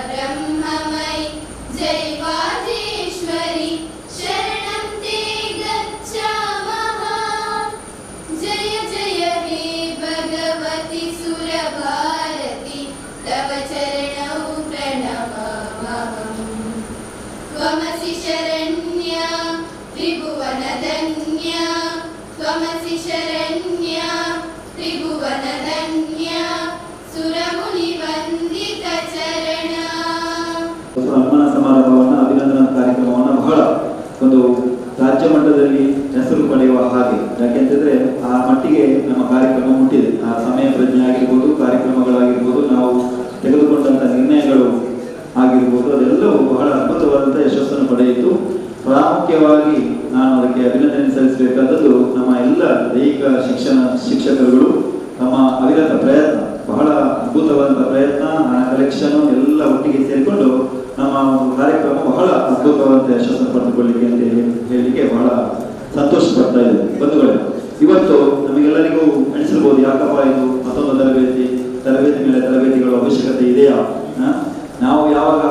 ब्रह्ममयि जय वाजेश्वरि शरणं ते गच्छामः। जय जय हे भगवति सुरभारति तव चरणौ प्रणमामहम्। त्वमसि शरण्या त्रिभुवनधन्या त्वमसि शरण्या त्रिभुवनधन्या ಸುರಮುನಿವಂದಿತ ಚರಣ. ಸನ್ಮಾನ ಸಮಾರಂಭವನ್ನು ಅಭಿನಂದನಾ ಕಾರ್ಯಕ್ರಮವನ್ನು ಬಹಳ ಒಂದು ರಾಜ್ಯ ಮಟ್ಟದಲ್ಲಿ ಹೆಸರು ಪಡೆಯುವ ಹಾಗೆ, ಯಾಕೆಂತಂದ್ರೆ ಆ ಮಟ್ಟಿಗೆ ನಮ್ಮ ಕಾರ್ಯಕ್ರಮ ಮುಟ್ಟಿದೆ. ಆ ಸಮಯ ಪ್ರಜ್ಞೆ ಆಗಿರ್ಬೋದು, ಕಾರ್ಯಕ್ರಮಗಳಾಗಿರ್ಬೋದು, ನಾವು ತೆಗೆದುಕೊಂಡಂತ ನಿರ್ಣಯಗಳು ಆಗಿರ್ಬೋದು, ಅದೆಲ್ಲವೂ ಬಹಳ ಅದ್ಭುತವಾದಂಥ ಯಶಸ್ಸನ್ನು ಪಡೆಯಿತು. ಪ್ರಾಮುಖ್ಯವಾಗಿ ನಾನು ಅದಕ್ಕೆ ಅಭಿನಂದನೆ ಸಲ್ಲಿಸಬೇಕಾದದ್ದು ನಮ್ಮ ಎಲ್ಲ ದೈಹಿಕ ಶಿಕ್ಷಕರುಗಳು ತಮ್ಮ ಅವಿರತ ಪ್ರಯತ್ನ, ಬಹಳ ಅದ್ಭುತವಾದಂಥ ಪ್ರಯತ್ನ, ಹಣ ಕಲೆಕ್ಷನ್ ಎಲ್ಲ ಒಟ್ಟಿಗೆ ಸೇರಿಕೊಂಡು ನಮ್ಮ ಒಂದು ಕಾರ್ಯಕ್ರಮ ಬಹಳ ಅದ್ಭುತವಾದಂಥ ಯಶಸ್ಸನ್ನು ಪಡೆದುಕೊಳ್ಳಿಕ್ಕೆ ಅಂತ ಹೇಳಲಿಕ್ಕೆ ಬಹಳ ಸಂತೋಷ ಪಡ್ತಾ ಇದೆ. ಬಂಧುಗಳೇ, ಇವತ್ತು ನಮಗೆಲ್ಲರಿಗೂ ಅನಿಸಿರ್ಬೋದು, ಯಾಕಪ್ಪ ಇದು ಮತ್ತೊಂದು ತರಬೇತಿ ಮೇಲೆ ತರಬೇತಿಗಳ ಅವಶ್ಯಕತೆ ಇದೆಯಾ? ನಾವು ಯಾವಾಗ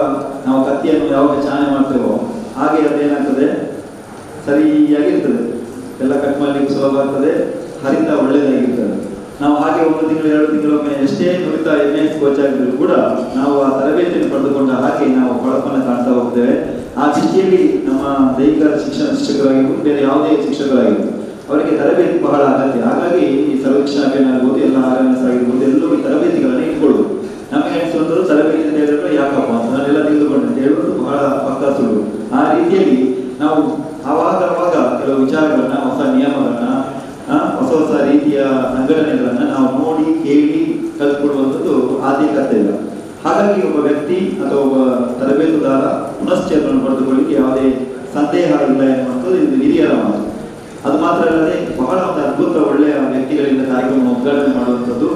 ಕತ್ತಿಯನ್ನು ಯಾವಾಗ ಚಾಲನೆ ಮಾಡ್ತೇವೋ ಹಾಗೆ ಅದೇನಾಗ್ತದೆ, ಸರಿಯಾಗಿರ್ತದೆ, ಎಲ್ಲ ಕಟ್ ಮಾಡಲಿಕ್ಕೆ ಸುಲಭ ಆಗ್ತದೆ, ಹರಿತ ಒಳ್ಳೆಯದಾಗಿರ್ತದೆ. ನಾವು ಹಾಗೆ 1 ತಿಂಗಳು 2 ತಿಂಗಳೊಮ್ಮೆ ಎಷ್ಟೇ ನುರಿತ MS ಕೋಚ್ ಆಗಿದ್ರು ಕೂಡ ನಾವು ಆ ತರಬೇತಿಯನ್ನು ಪಡೆದುಕೊಂಡ ಹಾಗೆ ನಾವು ಹೊಳಪನ್ನು ಕಾಣ್ತಾ ಹೋಗ್ತೇವೆ. ಆ ದೃಷ್ಟಿಯಲ್ಲಿ ನಮ್ಮ ದೈಹಿಕ ಶಿಕ್ಷಕರಾಗಿರ್ಬೋದು, ಬೇರೆ ಯಾವುದೇ ಶಿಕ್ಷಕರಾಗಿರ್ಬೋದು, ಅವರಿಗೆ ತರಬೇತಿ ಬಹಳ ಅಗತ್ಯ. ಹಾಗಾಗಿ ಈ ಸರ್ವೇಕ್ಷಣಾ ಅಭಿಯಾನ ಆಗ್ಬೋದು, ಎಲ್ಲ RMS ಆಗಿರ್ಬೋದು, ಎಲ್ಲರೂ ಈ ತರಬೇತಿಗಳನ್ನು ಇಟ್ಕೊಳ್ಳೋದು. ನಮಗೆ ಅನಿಸುವಂಥದ್ದು ತರಬೇತಿ ಅಂತ ಹೇಳಿದ್ರೆ ಯಾಕಪ್ಪ ಅಂತ ನಾನೆಲ್ಲ ತಿಳಿದುಕೊಂಡೆ ಅಂತ ಹೇಳೋದು ಬಹಳ ಪಕ್ಕ ಸುಳ್ಳು. ಆ ರೀತಿಯಲ್ಲಿ ನಾವು ಆವಾಗ ಕೆಲವು ವಿಚಾರಗಳನ್ನ, ಹೊಸ ನಿಯಮಗಳನ್ನ, ಹೊಸ ರೀತಿಯ ಸಂಘಟನೆಗಳನ್ನ ನಾವು ನೋಡಿ ಕೇಳಿ ಕಲ್ತ್ಕೊಳ್ಳುವಂಥದ್ದು ಆದ್ಯ ಕರ್ತವ್ಯ. ಹಾಗಾಗಿ ಒಬ್ಬ ವ್ಯಕ್ತಿ ಅಥವಾ ಒಬ್ಬ ತರಬೇತುದಾರ ಪುನಶ್ಚೇತನ ಪಡೆದುಕೊಳ್ಳಿಕ್ಕೆ ಯಾವುದೇ ಸಂದೇಹ ಇಲ್ಲ ಎನ್ನುವಂಥದ್ದು ಇದು ಹಿರಿಯರ ಮಾತು. ಅದು ಮಾತ್ರ ಅಲ್ಲದೆ ಬಹಳ ಒಂದು ಅದ್ಭುತ ಒಳ್ಳೆಯ ವ್ಯಕ್ತಿಗಳಿಂದ ಕಾರ್ಯಕ್ರಮ ಉದ್ಘಾಟನೆ ಮಾಡುವಂಥದ್ದು.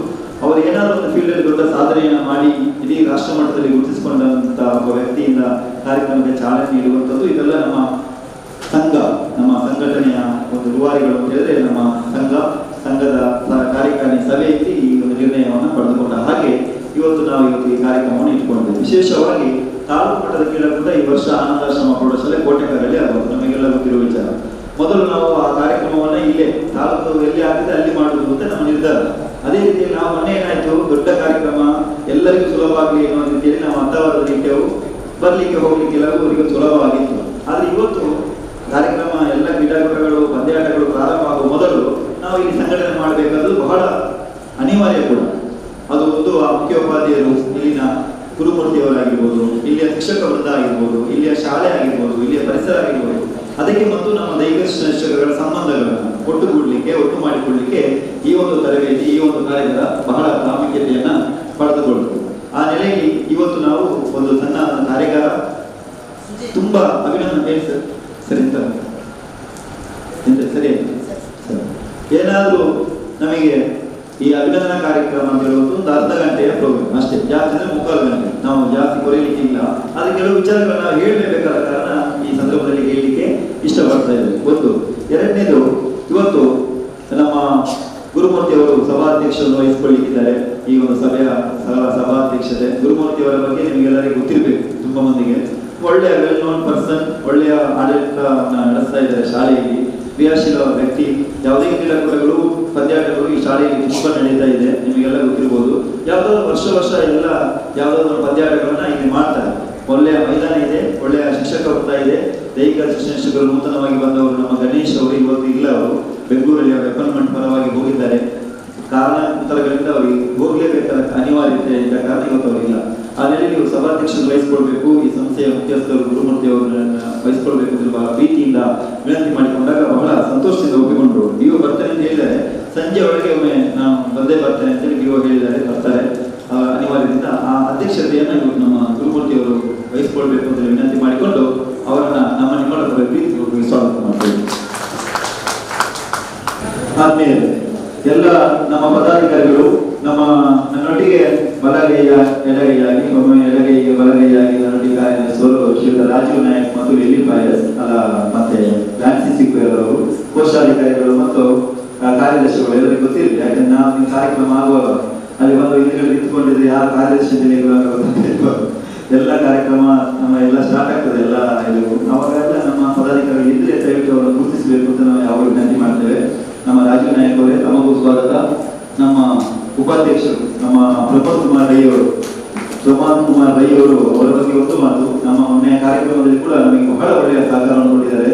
ಅವರು ಏನಾದರೂ ಒಂದು ಫೀಲ್ಡಲ್ಲಿ ದೊಡ್ಡ ಸಾಧನೆಯನ್ನು ಮಾಡಿ ಇಡೀ ರಾಷ್ಟ್ರ ಮಟ್ಟದಲ್ಲಿ ಗುರುತಿಸಿಕೊಂಡಂಥ ಒಬ್ಬ ವ್ಯಕ್ತಿಯಿಂದ ಕಾರ್ಯಕ್ರಮಕ್ಕೆ ಚಾಲನೆ ನೀಡುವಂಥದ್ದು, ಇದೆಲ್ಲ ನಮ್ಮ ಸಂಘ, ನಮ್ಮ ಸಂಘಟನೆಯ ಒಂದು ರೂವಾರಿಗಳು ಅಂತ ಹೇಳಿದ್ರೆ ನಮ್ಮ ಸಂಘದ ಕಾರ್ಯಕಾರಿಣಿ ಸಭೆಯಲ್ಲಿ ಈ ಒಂದು ನಿರ್ಣಯವನ್ನು ಪಡೆದುಕೊಂಡ ಹಾಗೆ ಇವತ್ತು ಈ ಕಾರ್ಯಕ್ರಮವನ್ನು ಇಟ್ಕೊಂಡಿದ್ದೇವೆ. ವಿಶೇಷವಾಗಿ ತಾಲೂಕು ಮಟ್ಟದ ಕ್ರೀಡಾಕೂಟ ಈ ವರ್ಷ ಆನಂದಾಶ್ರಮ ಪ್ರೌಢಶಾಲೆ ಕೋಟೆಕರಲ್ಲಿ ಆಗುವುದು ನಮಗೆಲ್ಲ ಗೊತ್ತಿರುವ ವಿಚಾರ. ಮೊದಲು ನಾವು ಆ ಕಾರ್ಯಕ್ರಮವನ್ನು ಇಲ್ಲೇ ತಾಲೂಕು ಎಲ್ಲಿ ಆಗಿದೆ ಅಲ್ಲಿ ಮಾಡುವುದು ಅಂತ ನಮ್ಮ ನಿರ್ಧಾರ. ಅದೇ ರೀತಿಯಲ್ಲಿ ನಾವು ಮೊನ್ನೆ ಏನಾಯ್ತು, ದೊಡ್ಡ ಕಾರ್ಯಕ್ರಮ ಎಲ್ಲರಿಗೂ ಸುಲಭ ಆಗಲಿ ಅನ್ನೋ ರೀತಿಯಲ್ಲಿ ನಾವು ಅಂತವರದಲ್ಲಿ ಇಟ್ಟೆವು. ಬರ್ಲಿಕ್ಕೆ ಹೋಗ್ಲಿಕ್ಕೆ ಎಲ್ಲರಿಗೂ ಸುಲಭವಾಗಿತ್ತು. ಆದ್ರೆ ಇವತ್ತು ಕಾರ್ಯಕ್ರಮ ಎಲ್ಲ ಕ್ರೀಡಾಕೂಟಗಳು, ಪಂದ್ಯಾಟಗಳು ಪ್ರಾರಂಭ ಆಗುವ ಮೊದಲು ನಾವು ಇಲ್ಲಿ ಸಂಘಟನೆ ಮಾಡಬೇಕಾದ್ದು ಬಹಳ ಅನಿವಾರ್ಯ ಕೂಡ. ಅದು ಒಂದು ಮುಖ್ಯೋಪಾಧ್ಯಾಯರು, ಇಲ್ಲಿನ ಗುರುಮೂರ್ತಿಯವರಾಗಿರ್ಬೋದು, ಇಲ್ಲಿಯ ಶಿಕ್ಷಕ ವೃಂದ ಆಗಿರ್ಬೋದು, ಇಲ್ಲಿಯ ಶಾಲೆ ಆಗಿರ್ಬೋದು, ಇಲ್ಲಿಯ ಪರಿಸರ ಆಗಿರ್ಬೋದು, ಅದಕ್ಕೆ ಮತ್ತು ನಮ್ಮ ದೈಹಿಕ ಶಿಕ್ಷಕರ ಸಂಬಂಧಗಳನ್ನು ಒಟ್ಟು ಮಾಡಿಕೊಳ್ಳಲಿಕ್ಕೆ ಈ ಒಂದು ತರಬೇತಿ, ಈ ಒಂದು ಕಾರ್ಯಕ್ರಮ ಬಹಳ ಪ್ರಾಮುಖ್ಯತೆಯನ್ನ ಪಡೆದುಕೊಳ್ಳುತ್ತದೆ. ಆ ನೆಲೆಯಲ್ಲಿ ಇವತ್ತು ನಾವು ಒಂದು ಸಣ್ಣ ಕಾರ್ಯಾಗಾರ ತುಂಬಾ ಅಭಿನಂದನೆ ಸರಿ ಏನಾದರೂ ನಮಗೆ ಈ ಅಭಿನಂದನಾ ಕಾರ್ಯಕ್ರಮ ಅಂತ ಹೇಳುವುದು ಒಂದು ಅರ್ಧ ಗಂಟೆಯ ಪ್ರೋಗ್ರಾಮ್ ಅಷ್ಟೇ, ಜಾಸ್ತಿ ಅಂದ್ರೆ 3/4 ಗಂಟೆ. ನಾವು ಜಾಸ್ತಿ ಕೊರೆಯಲಿಕ್ಕೆ ಇಲ್ಲ. ಅದಕ್ಕೆ ಕೆಲವು ವಿಚಾರಗಳನ್ನ ನಾವು ಹೇಳಲೇಬೇಕಾದ ಕಾರಣ ಈ ಸಂದರ್ಭದಲ್ಲಿ ಹೇಳಲಿಕ್ಕೆ ಇಷ್ಟಪಡ್ತಾ ಇದ್ದೇವೆ. ಒಂದು. ಎರಡನೇದು, ಇವತ್ತು ನಮ್ಮ ಗುರುಮೂರ್ತಿಯವರು ಸಭಾಧ್ಯಕ್ಷರನ್ನು ವಹಿಸಿಕೊಳ್ಳಿಕ್ಕಿದ್ದಾರೆ. ಈ ಒಂದು ಸಭೆಯ ಸಭಾಧ್ಯಕ್ಷತೆ ಗುರುಮೂರ್ತಿಯವರ ಬಗ್ಗೆ ನಿಮಗೆಲ್ಲರಿಗೂ ಗೊತ್ತಿರಬೇಕು. ತುಂಬಾ ಮಂದಿಗೆ ಒಳ್ಳೆಯ ವೆಲ್ ನೋನ್ ಪರ್ಸನ್, ಒಳ್ಳೆಯ ಆಡಳಿತ ನಡೆಸ್ತಾ ಇದ್ದಾರೆ ಶಾಲೆಯಲ್ಲಿ. ಕ್ರಿಯಾಶೀಲ ವ್ಯಕ್ತಿ. ಯಾವುದೇ ಕ್ರೀಡಾಕೂಟಗಳು, ಪಂದ್ಯಾಟಗಳು ಈ ಶಾಲೆಯಲ್ಲಿ ತುಂಬಾ ನಡೀತಾ ಇದೆ, ನಿಮಗೆಲ್ಲ ಗೊತ್ತಿರ್ಬೋದು. ಯಾವ್ದಾದ್ರು ವರ್ಷ ಎಲ್ಲ ಯಾವ್ದಾದ್ರು ಪಂದ್ಯಾಟಗಳನ್ನ ಇಲ್ಲಿ ಮಾಡ್ತಾರೆ. ಒಳ್ಳೆಯ ಮೈದಾನ ಇದೆ, ಒಳ್ಳೆಯ ಶಿಕ್ಷಕ ವೃಂದ ಇದೆ. ದೈಹಿಕ ಶಿಕ್ಷಕರು ನೂತನವಾಗಿ ಬಂದವರು ನಮ್ಮ ಗಣೇಶ್ ಅವರು ಇವತ್ತು ಇಲ್ಲ, ಅವರು ಬೆಂಗಳೂರಲ್ಲಿ ಅವರ ಅಪಾಯಿಂಟ್ಮೆಂಟ್ ಪರವಾಗಿ ಹೋಗಿದ್ದಾರೆ. ಕಾರಣಾಂತರಗಳಿಂದ ಅವರಿಗೆ ಹೋಗಲೇಬೇಕಾದ ಅನಿವಾರ್ಯತೆ ಇದ್ದ ಕಾರಣ ಇವತ್ತು ಅವರಿಲ್ಲ. ಆ ನೆಲೆಯಲ್ಲಿ ನೀವು ಸಭಾಧ್ಯಕ್ಷರು ವಹಿಸಿಕೊಳ್ಬೇಕು, ಈ ಸಂಸ್ಥೆಯ ಮುಖ್ಯಸ್ಥರು ಗುರುಮೂರ್ತಿ ಅವರನ್ನ ವಹಿಸಿಕೊಳ್ಬೇಕು ಅಂತ ಬಹಳ ಪ್ರೀತಿಯಿಂದ ವಿನಂತಿ ಮಾಡಿಕೊಂಡಾಗ ಬಹಳ ಸಂತೋಷದಿಂದ ಒಪ್ಪಿಕೊಂಡ್ರು. ನೀವು ಬರ್ತೇನೆ ಅಂತ ಹೇಳಿದರೆ ಸಂಜೆ ಒಳಗೆ ಒಮ್ಮೆ ನಾನು ಬಂದೇ ಬರ್ತೇನೆ ಅಂತೇಳಿ ನೀವು ಹೇಳಿದ್ದಾರೆ, ಬರ್ತಾರೆ. ಅನಿವಾರ್ಯದಿಂದ ಆ ಅಧ್ಯಕ್ಷತೆಯನ್ನು ಇವತ್ತು ನಮ್ಮ ಗುರುಮೂರ್ತಿ ಅವರು ವಹಿಸಿಕೊಳ್ಬೇಕು ಅಂತ ವಿನಂತಿ ಮಾಡಿಕೊಂಡು ಅವರನ್ನ ನಿಮ್ಮಗಳ ಪ್ರೀತಿ ಸ್ವಾಗತ ಮಾಡ್ತೇವೆ. ಆದ್ಮೇಲೆ ಎಲ್ಲ ನಮ್ಮ ಪದಾಧಿಕಾರಿಗಳು ನನ್ನೊಟ್ಟಿಗೆ ಬಲಗೈಯ ಎಡಗೈಯಾಗಿ, ಒಮ್ಮೆ ಎಡಗೈಗೆ ಬಲಗೈಯಾಗಿ ನನ್ನೊಟ್ಟಿಗೆ ಕಾರ್ಯನಿರ್ವಹಿಸುವರು ಶ್ರೀಯುತ ರಾಜೀವ್ ನಾಯಕ್ ಮತ್ತು ಲಿಲ್ಲಿ ಪಾಯಸ್, ಮತ್ತೆ ಫ್ರಾನ್ಸಿ ಸಿಕ್ವೇರ್ ಅವರು, ಕೋಶಾಧಿಕಾರಿಗಳು ಮತ್ತು ಕಾರ್ಯದರ್ಶಿಗಳು ಎಲ್ಲರಿಗೂ ಗೊತ್ತಿರಲಿ. ಯಾಕಂದ್ರೆ ನಾವು ಕಾರ್ಯಕ್ರಮ ಆಗುವಾಗ ಅಲ್ಲಿ ಬಂದು ಹಿಂದಿನಲ್ಲಿ ನಿಂತ್ಕೊಂಡಿದ್ರೆ ಯಾರು ಕಾರ್ಯದರ್ಶಿ ಎಲ್ಲ ಕಾರ್ಯಕ್ರಮ ನಮ್ಮ ಎಲ್ಲ ಸ್ಟಾರ್ಟ್ ಆಗ್ತದೆ ಎಲ್ಲ ಇದು ಅವಾಗೆಲ್ಲ ನಮ್ಮ ಪದಾಧಿಕಾರಿಗಳು ಇದ್ರೆ ದಯವಿಟ್ಟು ಅವರನ್ನು ಗುರುತಿಸಬೇಕು ಅಂತ ನಾವು ಯಾವಾಗ ವಿನಂತಿ ಮಾಡ್ತೇವೆ. ನಮ್ಮ ರಾಜೀವ್ ನಾಯಕ್ ಅವರೇ ತಮಗೂ ಸ್ವಾಗತ. ನಮ್ಮ ಉಪಾಧ್ಯಕ್ಷರು ನಮ್ಮ ಪ್ರಮೋದ್ ಕುಮಾರ್ ರೈ ಅವರು ಅವರ ಬಗ್ಗೆ ಒಂದು ಮಾತು. ನಮ್ಮ ಮೊನ್ನೆಯ ಕಾರ್ಯಕ್ರಮದಲ್ಲಿ ಕೂಡ ನಮಗೆ ಬಹಳ ಒಳ್ಳೆಯ ಸಹಕಾರವನ್ನು ಕೊಟ್ಟಿದ್ದಾರೆ.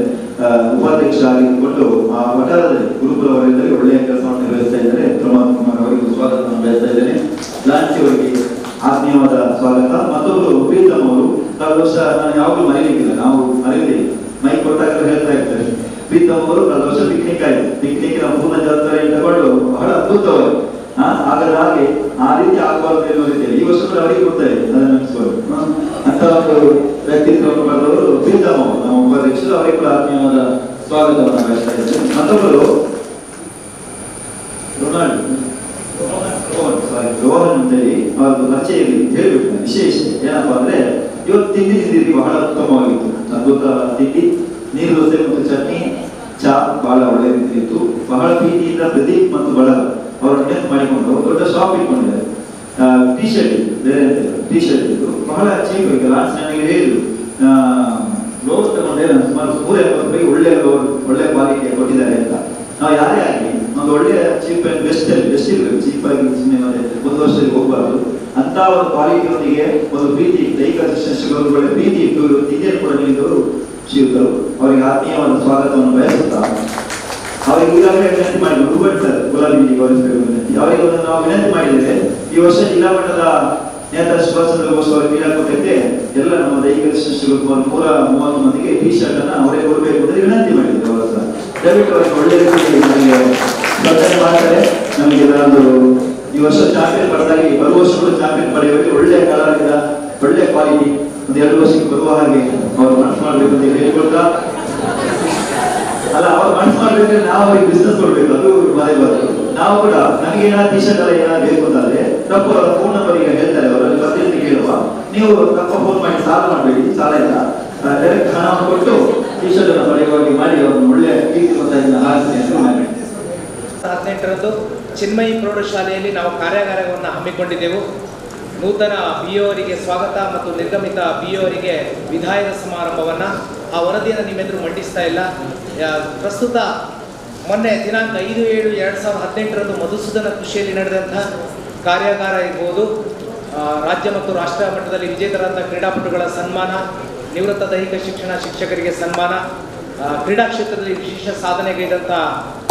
ಉಪಾಧ್ಯಕ್ಷ ಆಗಿದ್ದುಕೊಂಡು ಆ ವಠಾರದಲ್ಲಿ ಗುರುಕುಲ ವಲಯದಲ್ಲಿ ಒಳ್ಳೆಯ ಕೆಲಸವನ್ನು ನಿರ್ವಹಿಸ್ತಾ ಇದ್ದಾರೆ. ಪ್ರಮೋದ್ ಕುಮಾರ್ ಅವರಿಗೂ ಸ್ವಾಗತವನ್ನು ಬಯಸ್ತಾ ಇದ್ದೇನೆ. ಲಾಂಚಿ ಅವರಿಗೆ ಆತ್ಮೀಯವಾದ ಸ್ವಾಗತ. ಮತ್ತೊಬ್ಬರು ಪ್ರೀತಮ್ ಅವರು ಕಳೆದ ವರ್ಷ ನಾನು ಯಾವಾಗಲೂ ಮರೆಯಲಿಕ್ಕಿಲ್ಲ, ನಾವು ಮರೆಯಲಿಲ್ಲ, ಮೈಕ್ ಕೊಟ್ಟಾಗ ಹೇಳ್ತಾ ಇರ್ತಾರೆ. ಪ್ರೀತಮ್ ಅವರು ಕಳೆದ ವರ್ಷ ಪಿಕ್ನಿಕ್ ಆಯ್ತು. ಪಿಕ್ನಿಕ್ ನ ಪೂರ್ಣ ಜವಾಬ್ದಾರಿ ತಗೊಂಡು ಬಹಳ ಅದ್ಭುತವಾಗಿ ಹಾಗೆ ಆ ರೀತಿ ಆಗಬಾರ್ದು ಎನ್ನುವ ರೀತಿಯಲ್ಲಿ ಈ ವರ್ಷ ಕೂಡ ಅವರಿಗೆ ಗೊತ್ತಾಯಿದೆ ಅದನ್ನು ನೆನೆಸ್ಕೊಂಡು ಅಂತ ಒಂದು ವ್ಯಕ್ತಿತ್ವವನ್ನು ಪಡೆದವರು ಪ್ರೀತಮ್ ಅವರು ನಮ್ಮ ಉಪಾಧ್ಯಕ್ಷರು. ಅವರಿಗೆ ಕೂಡ ಆತ್ಮೀಯವಾದ ಸ್ವಾಗತವನ್ನು ಬಯಸ್ತಾ ಇದ್ದಾರೆ. ಮತ್ತೊಬ್ಬರು ರೋಹನ್ ಅಂತೇಳಿ ಅವರದ್ದು ಪರಿಚಯದಲ್ಲಿ ಹೇಳ್ಬಿಟ್ಟು ವಿಶೇಷ ಏನಪ್ಪಾ ಅಂದ್ರೆ ಇವತ್ತು ತಿಂಡಿ ಬಹಳ ಉತ್ತಮವಾಗಿತ್ತು. ಅದ್ಭುತ ತಿಂಡಿ, ನೀರು ದೋಸೆ ಮತ್ತು ಚಟ್ನಿ, ಚಾ ಬಹಳ ಒಳ್ಳೆ ರೀತಿ ಇತ್ತು. ಬಹಳ ಪ್ರೀತಿಯಿಂದ ಪ್ರದೀಪ್ ಮತ್ತು ಬಳಗ ಅವರನ್ನು ನೆನಪು ಮಾಡಿಕೊಂಡು ದೊಡ್ಡ ಶಾಪ್ ಇಟ್ಕೊಂಡಿದ್ದಾರೆ. ಟಿ ಶರ್ಟ್ ಇತ್ತು, ಬೇರೆ ಟಿ ಶರ್ಟ್ ಇತ್ತು, ಬಹಳ ಚೀಪ್ ಆಗಿ ಲಾಸ್ಟ್ ನನಗೆ ಹೇಳಿದ್ರು ಲೋನ್ ತಗೊಂಡೆ ನಾನು ಸುಮಾರು 150 ರೂಪಾಯಿ ಒಳ್ಳೆ ಕ್ವಾಲಿಟಿ ಕೊಟ್ಟಿದ್ದಾರೆ ಅಂತ. ನಾವು ಯಾರೇ ಆಗಲಿ ಒಂದು ಒಳ್ಳೆಯ ಚೀಪ್ ಅಂಡ್ ಬೆಸ್ಟ್ ಇರಬೇಕು. ಚೀಪ್ ಆಗಿ ಮತ್ತೆ ಒಂದು ವರ್ಷದಲ್ಲಿ ಹೋಗಬಾರ್ದು ಅಂತ ಒಂದು ಕ್ವಾಲಿಟಿಯೊಂದಿಗೆ ಒಂದು ಪ್ರೀತಿ, ದೈಹಿಕ ಶಿಕ್ಷಕರು ಒಳ್ಳೆ ಪ್ರೀತಿ ಇಟ್ಟು ತಿಂಡಿಯನ್ನು ಕೂಡ ನೀಡಿದವರು ಶ್ರೀಯುತರು. ಅವರಿಗೆ ಆತ್ಮೀಯವಾದ ಸ್ವಾಗತವನ್ನು ಬಯಸುತ್ತಾ ಅವರಿಗೆ ಈಗಾಗಲೇ ವಿನಂತಿ ಮಾಡಿದ್ರು ರೂಬರ್ಟ್ ಸರ್ ಗುಲಾಬಿ ಗೌರವಿಸಬೇಕು ವಿನಂತಿ. ಅವರಿಗೆ ನಾವು ವಿನಂತಿ ಮಾಡಿದ್ದೇವೆ, ಈ ವರ್ಷ ಜಿಲ್ಲಾ ಮಟ್ಟದ ನೇತಾಜಿ ಸುಭಾಷ್ ಚಂದ್ರ ಬೋಸ್ ಅವರ ಕ್ರೀಡಾಕೂಟಕ್ಕೆ ಎಲ್ಲ ನಮ್ಮ ದೈಹಿಕ ಶಿಕ್ಷಕರು 130 ಮಂದಿಗೆ ಟಿ ಶರ್ಟ್ ಅನ್ನ ಅವರೇ ಕೊಡಬೇಕು ಅಂತ ವಿನಂತಿ ಮಾಡಿದ್ರು. ಅವರು ಸಹ ದಯವಿಟ್ಟು ಅವರಿಗೆ ಒಳ್ಳೆ ರೀತಿಯಲ್ಲಿ ನಮಗೆ ಸ್ಪರ್ಧೆ ಮಾಡ್ತಾರೆ. ನಮಗೆ ಒಂದು ಈ ವರ್ಷ ಚಾಂಪಿಯನ್ ಪಡೆದಾಗಿ ಬರುವ ವರ್ಷ ಕೂಡ ಚಾಂಪಿಯನ್ ಪಡೆಯುವಲ್ಲಿ ಒಳ್ಳೆಯ ಕಲರಿಂದ ಒಳ್ಳೆ ಕ್ವಾಲಿಟಿ ಒಂದು 2 ವರ್ಷಕ್ಕೆ ಬರುವ ಹಾಗೆ ಅವರು ಮನಸ್ಸು ಮಾಡಬೇಕು ಅಂತ ಹೇಳಿಕೊಳ್ತಾ, ಅಲ್ಲ ಅವ್ರು ಮನಸ್ಸು ಮಾಡ್ಬೇಕಂದ್ರೆ ನಾವು ಅವ್ರಿಗೆ ಬಿಸ್ನೆಸ್ ಕೊಡ್ಬೇಕು, ಅದು ಮರೆಯಬಾರ್ದು. ನಾವು ಕೂಡ ನಮಗೆ ಏನಾದ್ರು ಟಿ ಶರ್ಟ್ ಎಲ್ಲ ಏನಾದ್ರು ಬೇಕು ಅಂತಂದ್ರೆ ತಪ್ಪ ಅವರ ಫೋನ್ ನಂಬರ್ ಈಗ ಹೇಳ್ತಾರೆ, ಅವರಲ್ಲಿ ಬರ್ತೀನಿ ಕೇಳುವ, ನೀವು ತಪ್ಪ ಫೋನ್ ಮಾಡಿ ಸಾಲ ಮಾಡಬೇಡಿ, ಸಾಲ ಇಲ್ಲ, ಡೈರೆಕ್ಟ್ ಹಣವನ್ನು ಕೊಟ್ಟು ಟಿ ಶರ್ಟ್ ಅನ್ನು ಪಡೆಯುವಾಗಿ ಮಾಡಿ ಅವ್ರನ್ನ ಒಳ್ಳೆಯ ಕೀರ್ತಿವಂತದಿಂದ ಹಾರಿಸಿ ಅಂತ ಮಾಡಿ. 18ರಂದು ಚಿನ್ಮಯಿ ಪ್ರೌಢಶಾಲೆಯಲ್ಲಿ ನಾವು ಕಾರ್ಯಾಗಾರವನ್ನು ಹಮ್ಮಿಕೊಂಡಿದ್ದೆವು. ನೂತನ BO ಅವರಿಗೆ ಸ್ವಾಗತ ಮತ್ತು ನಿರ್ಗಮಿತ BO ಅವರಿಗೆ ವಿದಾಯದ ಸಮಾರಂಭವನ್ನು, ಆ ವರದಿಯನ್ನು ನಿಮ್ಮೆದುರು ಮಂಡಿಸ್ತಾ ಇಲ್ಲ. ಪ್ರಸ್ತುತ ಮೊನ್ನೆ ದಿನಾಂಕ 5/7/2018ರಂದು ಮಧುಸೂದನ ಕೃಷಿಯಲ್ಲಿ ನಡೆದಂಥ ಕಾರ್ಯಾಗಾರ ಇರ್ಬೋದು, ರಾಜ್ಯ ಮತ್ತು ರಾಷ್ಟ್ರ ಮಟ್ಟದಲ್ಲಿ ವಿಜೇತರಾದ ಕ್ರೀಡಾಪಟುಗಳ ಸನ್ಮಾನ, ನಿವೃತ್ತ ದೈಹಿಕ ಶಿಕ್ಷಣ ಶಿಕ್ಷಕರಿಗೆ ಸನ್ಮಾನ, ಕ್ರೀಡಾ ಕ್ಷೇತ್ರದಲ್ಲಿ ವಿಶೇಷ ಸಾಧನೆಗೈದಂಥ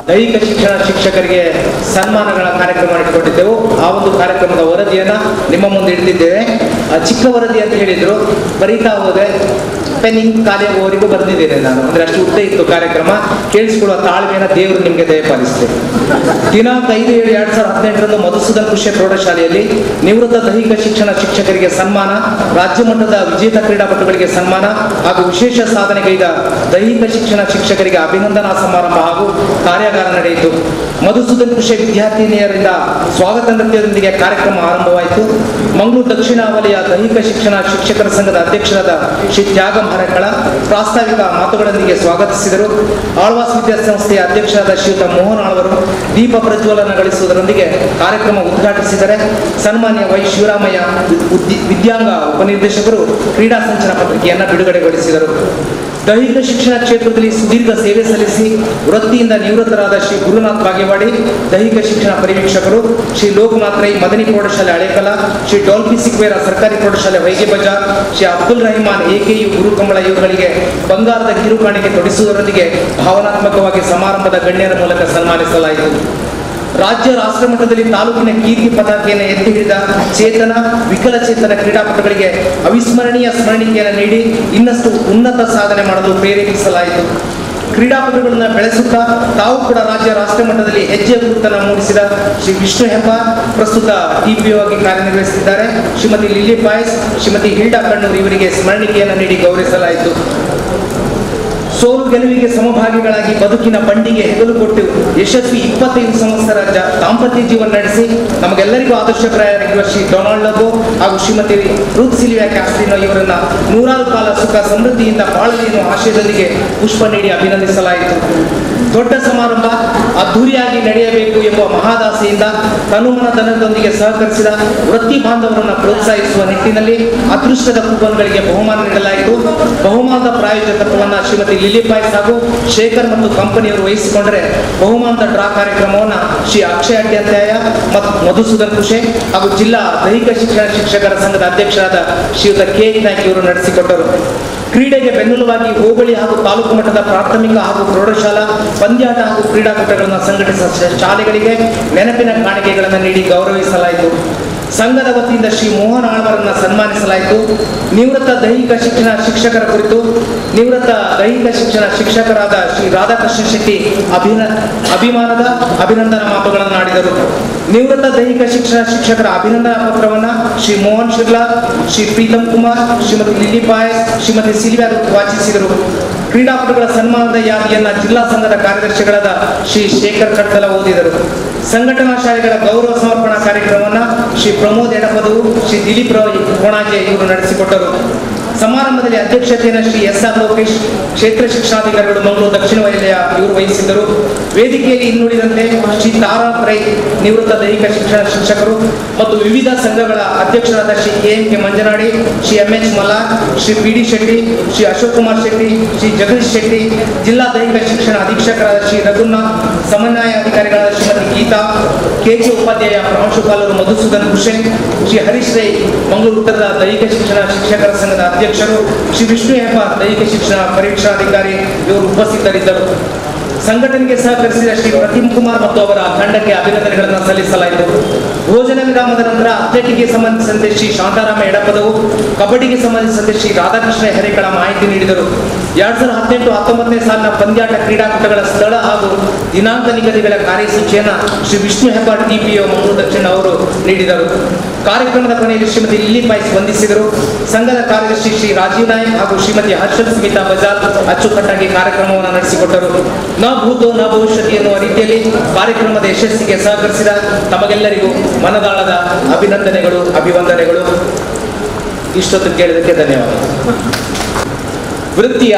ದೈಹಿಕ ಶಿಕ್ಷಣ ಶಿಕ್ಷಕರಿಗೆ ಸನ್ಮಾನಗಳ ಕಾರ್ಯಕ್ರಮ ಇಟ್ಕೊಂಡಿದ್ದೆವು. ಆ ಒಂದು ಕಾರ್ಯಕ್ರಮದ ವರದಿಯನ್ನು ನಿಮ್ಮ ಮುಂದೆ ಇಡ್ತಿದ್ದೇವೆ. ಚಿಕ್ಕ ವರದಿ ಅಂತ ಹೇಳಿದರು, ಬರೀತಾ ಹೋದೆ, ಪೆನ್ನಿಂಗ್ ಖಾಲಿಯಾಗುವವರೆಗೂ ಬರೆದಿದ್ದೇನೆ ನಾನು, ಅಂದರೆ ಅಷ್ಟು ಉದ್ದ ಇತ್ತು ಕಾರ್ಯಕ್ರಮ. ಕೇಳಿಸಿಕೊಳ್ಳುವ ತಾಳ್ಮೆಯನ್ನು ದೇವರು ನಿಮಗೆ ದಯಪಾಲಿಸಿದೆ. ದಿನಾಂಕ 5/7/2018ರಂದು ಮಧುಸೂದನ ಕೃಷಿ ಪ್ರೌಢಶಾಲೆಯಲ್ಲಿ ನಿವೃತ್ತ ದೈಹಿಕ ಶಿಕ್ಷಣ ಶಿಕ್ಷಕರಿಗೆ ಸನ್ಮಾನ, ರಾಜ್ಯ ಮಟ್ಟದ ವಿಜೇತ ಕ್ರೀಡಾಪಟುಗಳಿಗೆ ಸನ್ಮಾನ ಹಾಗೂ ವಿಶೇಷ ಸಾಧನೆಗೈದ ದೈಹಿಕ ಶಿಕ್ಷಣ ಶಿಕ್ಷಕರಿಗೆ ಅಭಿನಂದನಾ ಸಮಾರಂಭ ಹಾಗೂ ಕಾರ್ಯಾಗಾರ ನಡೆಯಿತು. ಮಧುಸೂದನ ಕೃಷಿ ವಿದ್ಯಾರ್ಥಿನಿಯರಿಂದ ಸ್ವಾಗತ ನೃತ್ಯದೊಂದಿಗೆ ಕಾರ್ಯಕ್ರಮ ಆರಂಭವಾಯಿತು. ಮಂಗಳೂರು ದಕ್ಷಿಣ ವಲಯ ದೈಹಿಕ ಶಿಕ್ಷಣ ಶಿಕ್ಷಕರ ಸಂಘದ ಅಧ್ಯಕ್ಷರಾದ ಶ್ರೀ ತ್ಯಾಗ ಮರಕಳ ಪ್ರಾಸ್ತಾವಿಕ ಮಾತುಗಳೊಂದಿಗೆ ಸ್ವಾಗತಿಸಿದರು. ಆಳ್ವಾಸ್ ವಿದ್ಯಾಸಂಸ್ಥೆಯ ಅಧ್ಯಕ್ಷರಾದ ಶ್ರೀಯುತ ಮೋಹನ್ ಆಳ್ವರು ದೀಪ ಪ್ರಜ್ವಲನಗೊಳಿಸುವುದರೊಂದಿಗೆ ಕಾರ್ಯಕ್ರಮ ಉದ್ಘಾಟಿಸಿದರೆ ಸನ್ಮಾನ್ಯ ವೈ ಶಿವರಾಮಯ್ಯ ವಿದ್ಯಾಂಗ ಉಪನಿರ್ದೇಶಕರು ಕ್ರೀಡಾ ಸಂಚಲನ ಪತ್ರಿಕೆಯನ್ನು ಬಿಡುಗಡೆಗೊಳಿಸಿದರು. ದೈಹಿಕ ಶಿಕ್ಷಣ ಕ್ಷೇತ್ರದಲ್ಲಿ ಸುದೀರ್ಘ ಸೇವೆ ಸಲ್ಲಿಸಿ ವೃತ್ತಿಯಿಂದ ನಿವೃತ್ತರಾದ ಶ್ರೀ ಗುರುನಾಥ್ ಬಾಗೇವಾಡಿ ದೈಹಿಕ ಶಿಕ್ಷಣ ಪರಿವೀಕ್ಷಕರು, ಶ್ರೀ ಲೋಕನಾಥ್ ರೈ ಮದನಿ ಪ್ರೌಢಶಾಲೆ ಹಳೇಕಲ, ಶ್ರೀ ಡಾಲ್ಫಿ ಸಿಕ್ವೇರ ಸರ್ಕಾರಿ ಪ್ರೌಢಶಾಲೆ ಹೊಯ್ಗೆ ಬಜಾರ್, ಶ್ರೀ ಅಬ್ದುಲ್ ರಹಿಮಾನ್ AKU ಗುರುಕಂಬಳ ಇವರುಗಳಿಗೆ ಬಂಗಾರದ ಕಿರುಕಾಣಿಕೆ ತೊಡಿಸುವುದರೊಂದಿಗೆ ಭಾವನಾತ್ಮಕವಾಗಿ ಸಮಾರಂಭದ ಗಣ್ಯರ ಮೂಲಕ ಸನ್ಮಾನಿಸಲಾಯಿತು. ರಾಜ್ಯ ರಾಷ್ಟ್ರ ಮಟ್ಟದಲ್ಲಿ ತಾಲೂಕಿನ ಕೀರ್ತಿ ಪತಾಕೆಯನ್ನು ಎತ್ತಿ ಹಿಡಿದ ಚೇತನ ವಿಕಲಚೇತನ ಕ್ರೀಡಾಪಟುಗಳಿಗೆ ಅವಿಸ್ಮರಣೀಯ ಸ್ಮರಣಿಕೆಯನ್ನು ನೀಡಿ ಇನ್ನಷ್ಟು ಉನ್ನತ ಸಾಧನೆ ಮಾಡಲು ಪ್ರೇರೇಪಿಸಲಾಯಿತು. ಕ್ರೀಡಾಪಟುಗಳನ್ನು ಬೆಳೆಸುತ್ತಾ ತಾವು ಕೂಡ ರಾಜ್ಯ ರಾಷ್ಟ್ರ ಮಟ್ಟದಲ್ಲಿ ಹೆಜ್ಜೆ ಗುರುತನ್ನು ಮೂಡಿಸಿದ ಶ್ರೀ ವಿಷ್ಣು ಹೆಬ್ಬಾರ್ ಪ್ರಸ್ತುತ TPO ಆಗಿ ಕಾರ್ಯನಿರ್ವಹಿಸುತ್ತಿದ್ದಾರೆ. ಶ್ರೀಮತಿ ಲಿಲಿ ಪಾಯ್ಸ್, ಶ್ರೀಮತಿ ಹಿಲ್ಡಾ ಕಣ್ಣೂರ್ ಇವರಿಗೆ ಸ್ಮರಣಿಕೆಯನ್ನು ನೀಡಿ ಗೌರವಿಸಲಾಯಿತು. ಸೋಲು ಗೆಲುವಿಗೆ ಸಮಭಾಗಿಗಳಾಗಿ ಬದುಕಿನ ಬಂಡಿಗೆ ಹೆಗಲು ಕೊಟ್ಟು ಯಶಸ್ವಿ 25 ಸಂವತ್ಸರ ದಾಂಪತ್ಯ ಜೀವನ ನಡೆಸಿ ನಮಗೆಲ್ಲರಿಗೂ ಆದರ್ಶಪ್ರಾಯರಾಗಿರುವ ಶ್ರೀ ಡೊನಾಲ್ಡ್ ಲಬೋ ಹಾಗೂ ಶ್ರೀಮತಿ ರೂತ್ ಸಿಲ್ವಿಯಾ ಕ್ಯಾಸ್ಟ್ರಿನೋ ಇವರನ್ನ 100 ಕಾಲ ಸುಖ ಸಮೃದ್ಧಿಯಿಂದ ಬಾಳಲಿ ಎನ್ನುವ ಆಶಯದೊಂದಿಗೆ ಪುಷ್ಪ ನೀಡಿ ಅಭಿನಂದಿಸಲಾಯಿತು. ದೊಡ್ಡ ಸಮಾರಂಭ ಅದ್ಧೂರಿಯಾಗಿ ನಡೆಯಬೇಕು ಎಂಬ ಮಹಾದಾಸೆಯಿಂದ ತನುಮನಧನದೊಂದಿಗೆ ಸಹಕರಿಸಿದ ವೃತ್ತಿ ಬಾಂಧವರನ್ನು ಪ್ರೋತ್ಸಾಹಿಸುವ ನಿಟ್ಟಿನಲ್ಲಿ ಅದೃಷ್ಟದ ಕೂಪನ್ಗಳಿಗೆ ಬಹುಮಾನ ನೀಡಲಾಯಿತು. ಬಹುಮಾನದ ಪ್ರಾಯೋಜಕತ್ವವನ್ನು ಶ್ರೀಮತಿ ಲಿಲಿಪಾಯ್ಸ್ ಹಾಗೂ ಶೇಖರ್ ಮತ್ತು ಕಂಪನಿಯವರು ವಹಿಸಿಕೊಂಡರೆ ಬಹುಮಾನದ ಡ್ರಾ ಕಾರ್ಯಕ್ರಮವನ್ನು ಶ್ರೀ ಅಕ್ಷಯ ಅಡ್ಯಂತ್ಯಾಯ ಮತ್ತು ಮಧುಸೂದನ್ ಕುಶೆ ಹಾಗೂ ಜಿಲ್ಲಾ ದೈಹಿಕ ಶಿಕ್ಷಕರ ಸಂಘದ ಅಧ್ಯಕ್ಷರಾದ ಶ್ರೀಯುತ ಕೆ ನಾಯ್ಕ ಇವರು ನಡೆಸಿಕೊಟ್ಟರು. ಕ್ರೀಡೆಗೆ ಬೆನ್ನೆಲುವಾಗಿ ಹೋಬಳಿ ಹಾಗೂ ತಾಲೂಕು ಮಟ್ಟದ ಪ್ರಾಥಮಿಕ ಹಾಗೂ ಪ್ರೌಢಶಾಲಾ ಪಂದ್ಯಾಟ ಹಾಗೂ ಕ್ರೀಡಾಕೂಟಗಳನ್ನು ಸಂಘಟಿಸಿದ ಶಾಲೆಗಳಿಗೆ ನೆನಪಿನ ಕಾಣಿಕೆಗಳನ್ನು ನೀಡಿ ಗೌರವಿಸಲಾಯಿತು. ಸಂಘದ ವತಿಯಿಂದ ಶ್ರೀ ಮೋಹನ್ ಆಳ್ವರನ್ನು ಸನ್ಮಾನಿಸಲಾಯಿತು. ನಿವೃತ್ತ ದೈಹಿಕ ಶಿಕ್ಷಣ ಶಿಕ್ಷಕರ ಕುರಿತು ನಿವೃತ್ತ ದೈಹಿಕ ಶಿಕ್ಷಣ ಶಿಕ್ಷಕರಾದ ಶ್ರೀ ರಾಧಾಕೃಷ್ಣ ಶೆಟ್ಟಿ ಅಭಿಮಾನದ ಅಭಿನಂದನಾ ಮಾತುಗಳನ್ನು ಆಡಿದರು. ನಿವೃತ್ತ ದೈಹಿಕ ಶಿಕ್ಷಣ ಶಿಕ್ಷಕರ ಅಭಿನಂದನಾ ಪತ್ರವನ್ನು ಶ್ರೀ ಮೋಹನ್ ಶಿರ್ಲಾ, ಶ್ರೀ ಪ್ರೀತಮ್ ಕುಮಾರ್, ಶ್ರೀಮತಿ ಲಿಲಿಪಾಯ್, ಶ್ರೀಮತಿ ಸಿಲ್ವಿಯಾ ವಾಚಿಸಿದರು. ಕ್ರೀಡಾಪಟುಗಳ ಸನ್ಮಾನದ ಯಾದಿಯನ್ನು ಜಿಲ್ಲಾ ಸಂಘದ ಕಾರ್ಯದರ್ಶಿಗಳಾದ ಶ್ರೀ ಶೇಖರ್ ಕಡ್ತಲ ಓದಿದರು. ಸಂಘಟನಾ ಶಾಲೆಗಳ ಗೌರವ ಸಮರ್ಪಣಾ ಕಾರ್ಯಕ್ರಮವನ್ನು ಶ್ರೀ ಪ್ರಮೋದ್ ಎಡಪದವು, ಶ್ರೀ ದಿಲೀಪ್ ಕೋಣಾಜೆ ಇವರು ನಡೆಸಿಕೊಟ್ಟರು. ಸಮಾರಂಭದಲ್ಲಿ ಅಧ್ಯಕ್ಷತೆಯನ್ನು ಶ್ರೀ ಎಸ್ ಆರ್ ಲೋಕೇಶ್, ಕ್ಷೇತ್ರ ಶಿಕ್ಷಣಾಧಿಕಾರಿಗಳು ಮಂಗಳೂರು ದಕ್ಷಿಣ ವಲಯ ಇವರು ವಹಿಸಿದ್ದರು. ವೇದಿಕೆಯಲ್ಲಿ ಇನ್ನುಳಿದಂತೆ ಶ್ರೀ ತಾರಾ ರೈ, ನಿವೃತ್ತ ದೈಹಿಕ ಶಿಕ್ಷಣ ಶಿಕ್ಷಕರು ಮತ್ತು ವಿವಿಧ ಸಂಘಗಳ ಅಧ್ಯಕ್ಷರಾದ Shri K Manjanadi, Shri H Mallar, Shri D Shetty, Shri Ashok Kumar Shetty, Shri Jagadish Shetty, ಜಿಲ್ಲಾ ದೈಹಿಕ ಶಿಕ್ಷಣ ಅಧೀಕ್ಷಕರಾದ ಶ್ರೀ ರಘುನಾಥ್, ಸಮನ್ವಯ ಅಧಿಕಾರಿಗಳಾದ ಶ್ರೀಮತಿ ಗೀತಾ, ಕೆ ಉಪಾಧ್ಯಾಯ, ಪ್ರಾಂಶುಪಾಲರು ಮಧುಸೂದನ್ ಕುಶೆ, ಶ್ರೀ ಹರೀಶ್ ರೈ, ಮಂಗಳೂರು ಉತ್ತರದ ದೈಹಿಕ ಶಿಕ್ಷಣ ಶಿಕ್ಷಕರ ಸಂಘದ ಅಧ್ಯಕ್ಷರು, ಶ್ರೀ ವಿಷ್ಣು ಹೆಬ್ಬಾರ್, ದೈಹಿಕ ಶಿಕ್ಷಣ ಪರೀಕ್ಷಾಧಿಕಾರಿ ಇವರು ಉಪಸ್ಥಿತರಿದ್ದರು. ಸಂಘಟನೆಗೆ ಸಹಕರಿಸಿದ ಶ್ರೀ ಪ್ರತಿಮ್ ಕುಮಾರ್ ಮತ್ತು ಅವರ ತಂಡಕ್ಕೆ ಅಭಿನಂದನೆಗಳನ್ನು ಸಲ್ಲಿಸಲಾಯಿತು. ಭೋಜನ ವಿರಾಮದ ನಂತರ ಅಥ್ಲೆಟಿಕ್ಗೆ ಸಂಬಂಧಿಸಿದಂತೆ ಶ್ರೀ ಶಾಂತಾರಾಮ ಎಡಪದವು, ಕಬಡ್ಡಿಗೆ ಸಂಬಂಧಿಸಿದಂತೆ ಶ್ರೀ ರಾಧಾಕೃಷ್ಣ ಹೆರೇಕಳ ಮಾಹಿತಿ ನೀಡಿದರು. 2018-19 ಸಾಲಿನ ಪಂದ್ಯಾಟ ಕ್ರೀಡಾಕೂಟಗಳ ಸ್ಥಳ ಹಾಗೂ ದಿನಾಂಕ ನಿಗದಿಗಳ ಕಾರ್ಯಸೂಚಿಯನ್ನು ಶ್ರೀ ವಿಷ್ಣು ಹೆಬ್ಬಾರ್ ಟಿಪಿಒ ಮಂಗಳೂರು ದಕ್ಷಿಣ ಅವರು ನೀಡಿದರು. ಕಾರ್ಯಕ್ರಮದ ಕೊನೆಯಲ್ಲಿ ಶ್ರೀಮತಿ ಲಿಲಿಪಾಯ್ಸ್ ವಂದಿಸಿದರು. ಸಂಘದ ಕಾರ್ಯದರ್ಶಿ ಶ್ರೀ ರಾಜೀವ್ ನಾಯಕ್ ಹಾಗೂ ಶ್ರೀಮತಿ ಹರ್ಷಲ್ ಸ್ಮಿತಾ ಬಜಾರ್ ಅಚ್ಚುಕಟ್ಟಾಗಿ ಕಾರ್ಯಕ್ರಮವನ್ನು ನಡೆಸಿಕೊಟ್ಟರು. ನ ಭೂತೋ ನ ಭವಿಷ್ಯತಿ ಎನ್ನುವ ರೀತಿಯಲ್ಲಿ ಕಾರ್ಯಕ್ರಮದ ಯಶಸ್ಸಿಗೆ ಸಹಕರಿಸಿದ ತಮಗೆಲ್ಲರಿಗೂ ಮನದಾಳದ ಅಭಿನಂದನೆಗಳು, ಅಭಿವಂದನೆಗಳು. ಇಷ್ಟೊತ್ತು ಕೇಳಿದಕ್ಕೆ ಧನ್ಯವಾದ. ವೃತ್ತಿಯ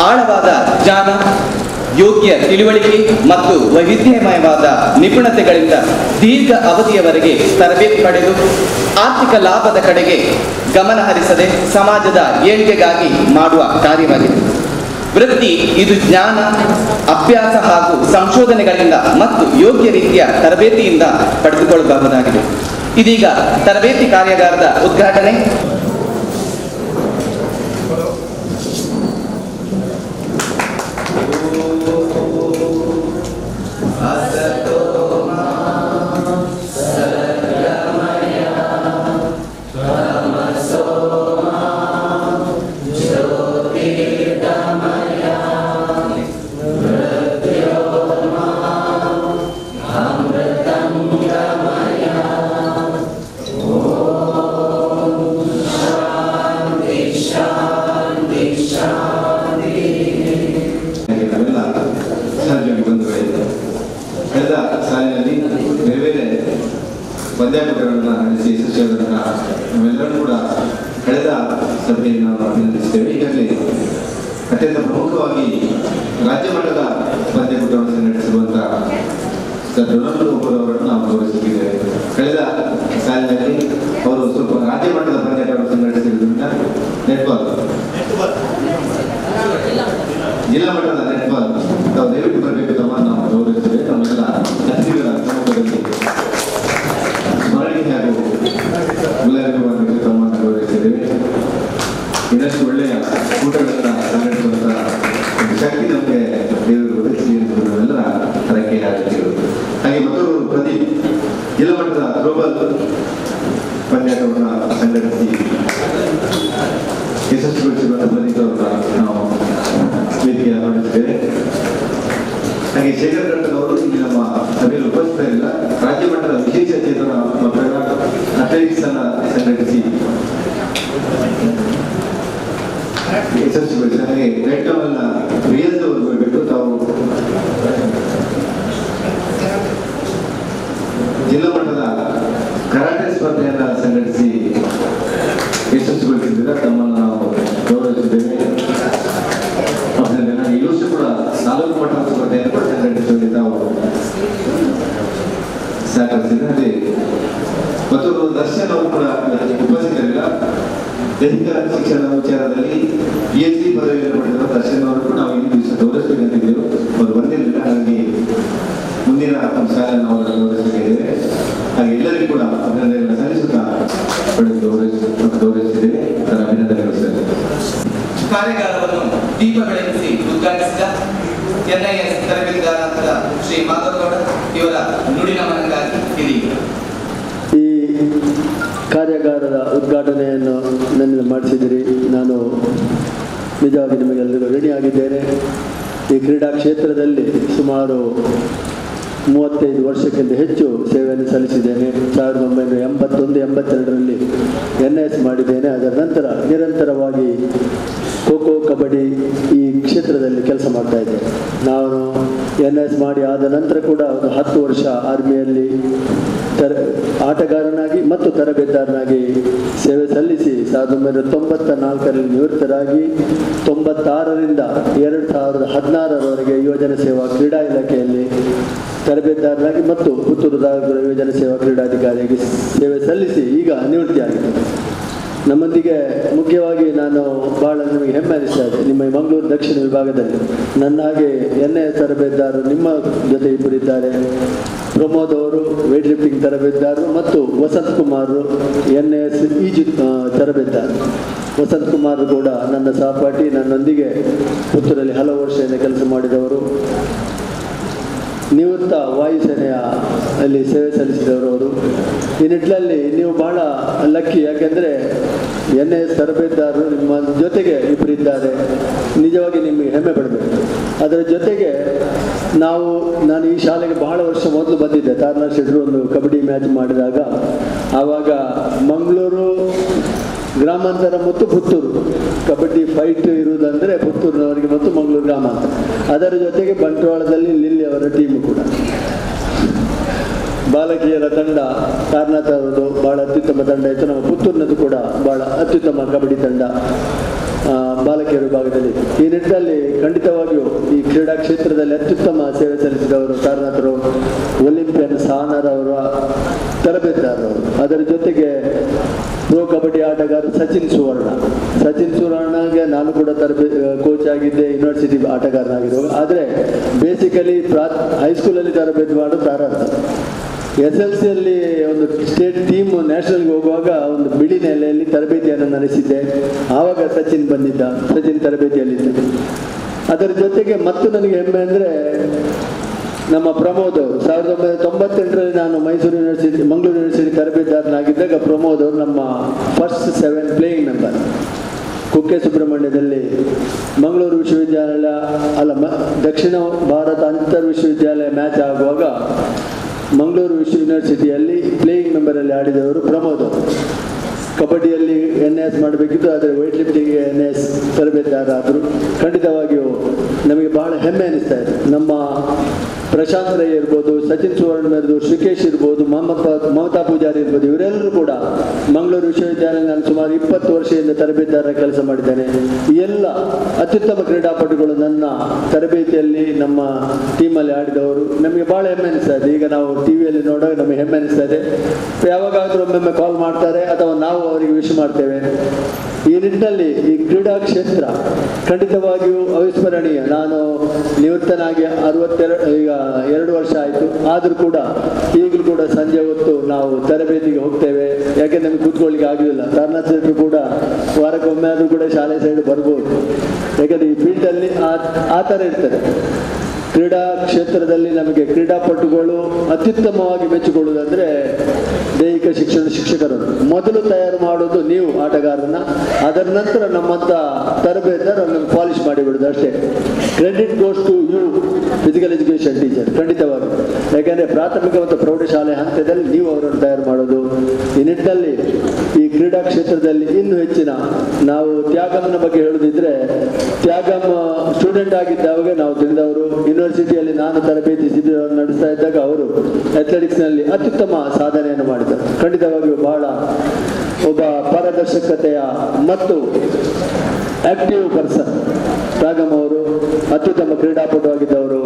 ಆಳವಾದ ಜ್ಞಾನ, ಯೋಗ್ಯ ತಿಳುವಳಿಕೆ ಮತ್ತು ವೈವಿಧ್ಯಮಯವಾದ ನಿಪುಣತೆಗಳಿಂದ ದೀರ್ಘ ಅವಧಿಯವರೆಗೆ ತರಬೇತಿ ಪಡೆದು ಆರ್ಥಿಕ ಲಾಭದ ಕಡೆಗೆ ಗಮನ ಹರಿಸದೆ ಸಮಾಜದ ಏಳಿಗೆಗಾಗಿ ಮಾಡುವ ಕಾರ್ಯವಾಗಿದೆ. ವೃತ್ತಿ ಇದು ಜ್ಞಾನ, ಅಭ್ಯಾಸ ಹಾಗೂ ಸಂಶೋಧನೆಗಳಿಂದ ಮತ್ತು ಯೋಗ್ಯ ರೀತಿಯ ತರಬೇತಿಯಿಂದ ಪಡೆದುಕೊಳ್ಳಬಹುದಾಗಿದೆ. ಇದೀಗ ತರಬೇತಿ ಕಾರ್ಯಾಗಾರದ ಉದ್ಘಾಟನೆ. ಕಳೆದ ಸಾಲಿನಲ್ಲಿ ಬೇರೆ ಬೇರೆ ಪಂದ್ಯಾಟಗಳನ್ನು ನಡೆಸಿ ಯಶಸ್ವಿಯಾದಂತಹ ನಾವೆಲ್ಲರೂ ಕೂಡ ಕಳೆದ ಸಭೆಯಲ್ಲಿ ನಾವು ಅಭಿನಂದಿಸ್ತೇವೆ. ಈಗಾಗಲೇ ಅತ್ಯಂತ ಪ್ರಮುಖವಾಗಿ ರಾಜ್ಯ ಮಟ್ಟದ ಪಂದ್ಯಾಟವನ್ನು ಸಂಘಟಿಸಿರುವಂತಹ ಡೊನಾಲ್ಡ್ ಓಪರ್ ಅವರನ್ನು ನಾವು ಗೌರವಿಸುತ್ತಿದ್ದೇವೆ. ಕಳೆದ ಸಾಲಿನಲ್ಲಿ ಅವರು ಸ್ವಲ್ಪ ರಾಜ್ಯ ಮಟ್ಟದ ಪಂದ್ಯಾಟವನ್ನು ಸಂಘಟಿಸಿರುವುದರಿಂದ ನೆಟ್ಬಾಲ್, ಜಿಲ್ಲಾ ಮಟ್ಟದ ನೆಟ್ಬಾಲ್ ತಾವು ದಯವಿಟ್ಟು ಬರಬೇಕು ತಮ್ಮ ನಾವು ಗೌರವಿಸ್ತೇವೆ. ನಮ್ಮೆಲ್ಲ ಅತಿಥಿಗಳ ಸಮ್ಮುಖದಲ್ಲಿ ಸ್ಮರಣೀಯ ಹಾಗೂ ಗುಲಾಬಿಗಳನ್ನು ತಮ್ಮನ್ನು ಗೌರವಿಸಿದ್ದೇವೆ. ಇನ್ನಷ್ಟು ಒಳ್ಳೆಯ ಊಟಗಳನ್ನು ಸಂಘಟಿಸುವಂತಹ ಒಂದು ಶಕ್ತಿ ನಮಗೆ ದೇವರು ಒದಗಿಸಿ ನಾವೆಲ್ಲರ ಹರಕೆ ಆಗುತ್ತಿರುವುದು. ಹಾಗೆ ಮತ್ತೊಬ್ಬರು ಪ್ರದೀಪ್ ಜಿಲ್ಲಾ ಮಟ್ಟದ ಗ್ಲೋಬಲ್ ಪಂದ್ಯಾಟವನ್ನು ಸಂಘಟಿಸಿ ಯಶಸ್ವಿಗೊಳಿಸಿರುವಂತಹ ಪ್ರದೀಪ್ ಅವರನ್ನು ನಾವು ವೇದಿಕೆ ಮಾಡಿದ್ದೇವೆ. ಹಾಗೆ ಶೇಖರ್ ಕಟ್ಟದವರು ಇಲ್ಲಿ ನಮ್ಮ ಸಭೆಯಲ್ಲಿ ಉಪಸ್ಥಿತರಿಲ್ಲ. ರಾಜ್ಯ ಮಟ್ಟದ ವಿಶೇಷ ಚೇತನ ಮಕ್ಕಳ ಅಥ್ಲೆಟಿಕ್ಸ್ ಅನ್ನು ಸಂಘಟಿಸಿ ಯಶಸ್ವಿಗೊಳಿಸಿ. ಹಾಗೆ ರೆಡ್ ಟವಲ್ನ ರಿಯಲ್ ಅವರು ಬರಬೇಕು. ತಾವು ಜಿಲ್ಲಾ ಮಟ್ಟದ ಕರಾಟೆ ಸ್ಪರ್ಧೆಯನ್ನು ಸಂಘಟಿಸಿ ಯಶಸ್ವಿಗೊಳಿಸಿದ್ದೀರಾ. ತಮ್ಮನ್ನು ನಾವು ಗೌರವಿಸಿದ್ದೇವೆ. ಈ ವರ್ಷ ಕೂಡ 4 ಮಟ್ಟದ ಸ್ಪರ್ಧೆಯನ್ನು ಸಂಘಟಿಸುವಲ್ಲಿ ತಾವು ದೈಹಿಕ ಶಿಕ್ಷಣ ವಿಚಾರದಲ್ಲಿ PhD ಪದವಿಯನ್ನು ಪಡೆದಿರುವ ದರ್ಶನ್ ಅವರು ನಾವು ಈ ದಿವಸ ಗೌರವಿಸಬೇಕಂತಿದ್ದೆವು. ಅವರು ಬಂದಿರಲಿಲ್ಲ, ಹಾಗಾಗಿ ಮುಂದಿನ ಶಾಲೆ ನಾವು ಗೌರವಿಸಬೇಕಿದ್ದೇವೆ. ಹಾಗೆ ಎಲ್ಲರಿಗೂ ಕೂಡ ಅಭಿನಂದನೆಗಳನ್ನು ಸಲ್ಲಿಸುತ್ತಾ ಗೌರವಿಸಿದ್ದೇವೆ. ಅದರ ಅಭಿನಂದನೆಗಳು ಸರ್. ಕಾರ್ಯಾಗಾರವನ್ನು ದೀಪ ಬೆಳಗಿಸಿ ಉದ್ಘಾಟಿಸಿದ NIS ತರಬೇತುದಾರರಾದ ಶ್ರೀ ಮಾಧವಗೌಡ ಇವರ ನುಡಿ ನಮನಕ್ಕಾಗಿ ಇದೀಗ ಈ ಕಾರ್ಯಾಗಾರದ ಉದ್ಘಾಟನೆಯನ್ನು ನನ್ನಿಂದ ಮಾಡಿಸಿದಿರಿ. ನಾನು ನಿಜವಾಗಿ ನಿಮಗೆಲ್ಲರಿಗೂ ರೆಡಿಯಾಗಿದ್ದೇನೆ. ಈ ಕ್ರೀಡಾ ಕ್ಷೇತ್ರದಲ್ಲಿ ಸುಮಾರು 35 ವರ್ಷಕ್ಕಿಂತ ಹೆಚ್ಚು ಸೇವೆಯನ್ನು ಸಲ್ಲಿಸಿದ್ದೇನೆ. 1981-82ರಲ್ಲಿ NIS ಮಾಡಿದ್ದೇನೆ. ಅದರ ನಂತರ ನಿರಂತರವಾಗಿ ಖೋ ಖೋ, ಕಬಡ್ಡಿ ಈ ಕ್ಷೇತ್ರದಲ್ಲಿ ಕೆಲಸ ಮಾಡ್ತಾ ಇದ್ದೇನೆ. ನಾನು NIS ಮಾಡಿ ಆದ ನಂತರ ಕೂಡ ಒಂದು 10 ವರ್ಷ ಆರ್ಮಿಯಲ್ಲಿ ಆಟಗಾರನಾಗಿ ಮತ್ತು ತರಬೇತುದಾರನಾಗಿ ಸೇವೆ ಸಲ್ಲಿಸಿ 1994ರಲ್ಲಿ ನಿವೃತ್ತರಾಗಿ 96ರಿಂದ 2016ರವರೆಗೆ ಯುವಜನ ಸೇವಾ ಕ್ರೀಡಾ ಇಲಾಖೆಯಲ್ಲಿ ತರಬೇತುದಾರನಾಗಿ ಮತ್ತು ಪುತ್ತೂರು ತಾಲೂಕು ಯುವಜನ ಸೇವಾ ಕ್ರೀಡಾಧಿಕಾರಿಯಾಗಿ ಸೇವೆ ಸಲ್ಲಿಸಿ ಈಗ ನಿವೃತ್ತಿಯಾಗಿದ್ದೇನೆ. ನಮ್ಮೊಂದಿಗೆ ಮುಖ್ಯವಾಗಿ ನಾನು ಭಾಳ ನಿಮಗೆ ಹೆಮ್ಮೆ ಅನಿಸ್ತಾ ಇದೆ, ನಿಮ್ಮ ಮಂಗಳೂರು ದಕ್ಷಿಣ ವಿಭಾಗದಲ್ಲಿ ನನ್ನ ಹಾಗೆ NIS ತರಬೇತುದಾರರು ನಿಮ್ಮ ಜೊತೆ ಇಬ್ಬರಿದ್ದಾರೆ. ಪ್ರಮೋದ್ ಅವರು ವೇಟ್ ಲಿಫ್ಟಿಂಗ್ ತರಬೇತುದಾರರು ಮತ್ತು ವಸಂತ್ ಕುಮಾರ್ NIS ಈಜು ತರಬೇತುದಾರರು. ವಸಂತ್ ಕುಮಾರ್ ಕೂಡ ನನ್ನ ಸಹಪಾಠಿ, ನನ್ನೊಂದಿಗೆ ಪುತ್ತೂರಲ್ಲಿ ಹಲವು ವರ್ಷದಿಂದ ಕೆಲಸ ಮಾಡಿದವರು. ನಿವೃತ್ತ ವಾಯುಸೇನೆಯ ಅಲ್ಲಿ ಸೇವೆ ಸಲ್ಲಿಸಿದವರು ಅವರು. ಈ ನಿಟ್ಟಿನಲ್ಲಿ ನೀವು ಬಹಳ ಲಕ್ಕಿ, ಯಾಕೆಂದರೆ NIS ತರಬೇತುದಾರರು ನಿಮ್ಮ ಜೊತೆಗೆ ಇಬ್ಬರಿದ್ದಾರೆ. ನಿಜವಾಗಿ ನಿಮಗೆ ಹೆಮ್ಮೆ ಪಡಬೇಕು. ಅದರ ಜೊತೆಗೆ ನಾನು ಈ ಶಾಲೆಗೆ ಬಹಳ ವರ್ಷ ಮೊದಲು ಬಂದಿದ್ದೆ. ತಾರನಾಥ್ ಶೆಟ್ಟರು ಒಂದು ಕಬಡ್ಡಿ ಮ್ಯಾಚ್ ಮಾಡಿದಾಗ ಆವಾಗ ಮಂಗಳೂರು ಗ್ರಾಮಾಂತರ ಮತ್ತು ಪುತ್ತೂರು ಕಬಡ್ಡಿ ಫೈಟ್ ಇರುವುದಂದರೆ ಪುತ್ತೂರಿನವರಿಗೆ ಮತ್ತು ಮಂಗಳೂರು ಗ್ರಾಮಾಂತರ. ಅದರ ಜೊತೆಗೆ ಬಂಟ್ವಾಳದಲ್ಲಿ ಲಿಲ್ಲಿ ಅವರ ಟೀಮು ಕೂಡ. ಬಾಲಕಿಯರ ತಂಡ ತಾರನಾಥ್ ಅವರದು ಭಾಳ ಅತ್ಯುತ್ತಮ ತಂಡ ಇತ್ತು. ನಮ್ಮ ಪುತ್ತೂರಿನದು ಕೂಡ ಭಾಳ ಅತ್ಯುತ್ತಮ ಕಬಡ್ಡಿ ತಂಡ ಬಾಲಕಿಯರ ವಿಭಾಗದಲ್ಲಿ. ಈ ನಿಟ್ಟಿನಲ್ಲಿ ಖಂಡಿತವಾಗಿಯೂ ಈ ಕ್ರೀಡಾ ಕ್ಷೇತ್ರದಲ್ಲಿ ಅತ್ಯುತ್ತಮ ಸೇವೆ ಸಲ್ಲಿಸಿದವರು ತಾರನಾಥರು, ಒಲಿಂಪಿಯನ್ ಸಾನರ್ ಅವರ ತರಬೇತುದಾರರು. ಅದರ ಜೊತೆಗೆ ಪ್ರೋ ಕಬಡ್ಡಿ ಆಟಗಾರ ಸಚಿನ್ ಸುವರ್ಣಗೆ ನಾನು ಕೂಡ ಕೋಚ್ ಆಗಿದ್ದೆ, ಯೂನಿವರ್ಸಿಟಿ ಆಟಗಾರನಾಗಿರುವಾಗ. ಆದರೆ ಬೇಸಿಕಲಿ ಹೈಸ್ಕೂಲಲ್ಲಿ ತರಬೇತಿ ಮಾಡೋದು ತಾರನಾಥ್. SLCಯಲ್ಲಿ ಒಂದು ಸ್ಟೇಟ್ ಟೀಮ್ ನ್ಯಾಷನಲ್ಗೆ ಹೋಗುವಾಗ ಒಂದು ಬಿಳಿ ನೆಲೆಯಲ್ಲಿ ತರಬೇತಿಯನ್ನು ನಡೆಸಿದ್ದೆ. ಆವಾಗ ಸಚಿನ್ ತರಬೇತಿಯಲ್ಲಿದ್ದೆ. ಅದರ ಜೊತೆಗೆ ಮತ್ತು ನನಗೆ ಹೆಮ್ಮೆ ಅಂದರೆ ನಮ್ಮ ಪ್ರಮೋದ್ ಅವರು 1998ರಲ್ಲಿ ನಾನು ಮಂಗಳೂರು ಯೂನಿವರ್ಸಿಟಿ ತರಬೇತುದಾರನಾಗಿದ್ದಾಗ ಪ್ರಮೋದ್ ಅವರು ನಮ್ಮ ಫಸ್ಟ್ 7 ಪ್ಲೇಯಿಂಗ್ ಮೆಂಬರ್. ಕುಕ್ಕೆ ಸುಬ್ರಹ್ಮಣ್ಯದಲ್ಲಿ ಮಂಗಳೂರು ವಿಶ್ವವಿದ್ಯಾಲಯ ದಕ್ಷಿಣ ಭಾರತ ಅಂತರ್ ವಿಶ್ವವಿದ್ಯಾಲಯ ಮ್ಯಾಚ್ ಆಗುವಾಗ ಮಂಗಳೂರು ಯೂನಿವರ್ಸಿಟಿಯಲ್ಲಿ ಪ್ಲೇಯಿಂಗ್ ಮೆಂಬರಲ್ಲಿ ಆಡಿದವರು ಪ್ರಮೋದ್ ಅವರು. ಕಬಡ್ಡಿಯಲ್ಲಿ NIS ಮಾಡಬೇಕಿತ್ತು, ಆದರೆ ವೇಟ್ ಲಿಫ್ಟಿಂಗ್ NIS ತರಬೇತುದಾರರಾದರು. ಖಂಡಿತವಾಗಿಯೂ ನಮಗೆ ಬಹಳ ಹೆಮ್ಮೆ ಅನಿಸ್ತಾ ಇದೆ. ನಮ್ಮ ಪ್ರಶಾಂತ್ ರೈ ಇರ್ಬೋದು, ಸಚಿನ್ ಸುವರ್ಣ ಇರ್ಬೋದು, ಶ್ರೀಕೇಶ್ ಇರ್ಬೋದು, ಮಮತಾ ಪೂಜಾರಿ ಇರ್ಬೋದು, ಇವರೆಲ್ಲರೂ ಕೂಡ ಮಂಗಳೂರು ವಿಶ್ವವಿದ್ಯಾಲಯ ನಾನು ಸುಮಾರು 20 ವರ್ಷದಿಂದ ತರಬೇತುದಾರರ ಕೆಲಸ ಮಾಡಿದ್ದೇನೆ. ಈ ಎಲ್ಲ ಅತ್ಯುತ್ತಮ ಕ್ರೀಡಾಪಟುಗಳು ನನ್ನ ತರಬೇತಿಯಲ್ಲಿ ನಮ್ಮ ಟೀಮಲ್ಲಿ ಆಡಿದವರು. ನಮಗೆ ಭಾಳ ಹೆಮ್ಮೆ ಅನಿಸ್ತಾ ಇದೆ. ಈಗ ನಾವು TV ಯಲ್ಲಿ ನೋಡುವಾಗ ನಮಗೆ ಹೆಮ್ಮೆ ಅನಿಸ್ತಾ ಇದೆ. ಯಾವಾಗಾದರೂ ಒಮ್ಮೊಮ್ಮೆ ಕಾಲ್ ಮಾಡ್ತಾರೆ ಅಥವಾ ನಾವು ಅವರಿಗೆ ವಿಶ್ ಮಾಡ್ತೇವೆ. ಈ ನಿಟ್ಟಿನಲ್ಲಿ ಈ ಕ್ರೀಡಾ ಕ್ಷೇತ್ರ ಖಂಡಿತವಾಗಿಯೂ ಅವಿಸ್ಮರಣೀಯ. ನಾನು ನಿವೃತ್ತನಾಗಿ 2 ವರ್ಷ ಆಯಿತು. ಆದರೂ ಕೂಡ ಈಗಲೂ ಕೂಡ ಸಂಜೆ ಹೊತ್ತು ನಾವು ತರಬೇತಿಗೆ ಹೋಗ್ತೇವೆ. ಯಾಕೆ ನಮಗೆ ಕೂತ್ಕೊಳ್ಳಿಕ್ಕೆ ಆಗೋದಿಲ್ಲ. ತಾರನಾಥ್ ಶೆಟ್ಟರು ಕೂಡ ವಾರಕ್ಕೊಮ್ಮೆ ಆದರೂ ಕೂಡ ಶಾಲೆ ಸೈಡ್ ಬರ್ಬೋದು. ಯಾಕಂದರೆ ಈ ಫೀಲ್ಡಲ್ಲಿ ಆ ಥರ ಇರ್ತದೆ. ಕ್ರೀಡಾ ಕ್ಷೇತ್ರದಲ್ಲಿ ನಮಗೆ ಕ್ರೀಡಾಪಟುಗಳು ಅತ್ಯುತ್ತಮವಾಗಿ ಮೆಚ್ಚಿಕೊಳ್ಳುವುದಂದರೆ ದೈಹಿಕ ಶಿಕ್ಷಕರು ಮೊದಲು ತಯಾರು ಮಾಡೋದು ನೀವು ಆಟಗಾರನ, ಅದರ ನಂತರ ನಮ್ಮಂಥ ತರಬೇತುದಾರರನ್ನು ಪಾಲಿಶ್ ಮಾಡಿಬಿಡೋದು ಅಷ್ಟೇ. Credit goes to you physical education teacher. ಖಂಡಿತವಾಗಿ, ಯಾಕೆಂದರೆ ಪ್ರಾಥಮಿಕ ಮತ್ತು ಪ್ರೌಢಶಾಲೆ ಹಂತದಲ್ಲಿ ನೀವು ಅವರನ್ನು ತಯಾರು ಮಾಡೋದು. ಈ ನಿಟ್ಟಿನಲ್ಲಿ ಈ ಕ್ರೀಡಾ ಕ್ಷೇತ್ರದಲ್ಲಿ ಇನ್ನೂ ಹೆಚ್ಚಿನ ನಾವು ತ್ಯಾಗಮ್ಮನ ಬಗ್ಗೆ ಹೇಳೋದಿದ್ರೆ, ತ್ಯಾಗಮ್ಮ ಸ್ಟೂಡೆಂಟ್ ಆಗಿದ್ದಾವಾಗ ನಾವು ತಿಳಿದವರು. ಯೂನಿವರ್ಸಿಟಿಯಲ್ಲಿ ನಾನು ತರಬೇತಿ ಶಿಬಿರವನ್ನು ನಡೆಸ್ತಾ ಇದ್ದಾಗ ಅವರು ಅಥ್ಲೆಟಿಕ್ಸ್ನಲ್ಲಿ ಅತ್ಯುತ್ತಮ ಸಾಧನೆಯನ್ನು ಮಾಡಿದರು. ಖಂಡಿತವಾಗಿಯೂ ಬಹಳ ಒಬ್ಬ ಪಾರದರ್ಶಕತೆಯ ಮತ್ತು ಆಕ್ಟಿವ್ ಪರ್ಸನ್ ತ್ಯಾಗಮ್ಮ ಅವರು. ಅತ್ಯುತ್ತಮ ಕ್ರೀಡಾಪಟು ಆಗಿದ್ದವರು.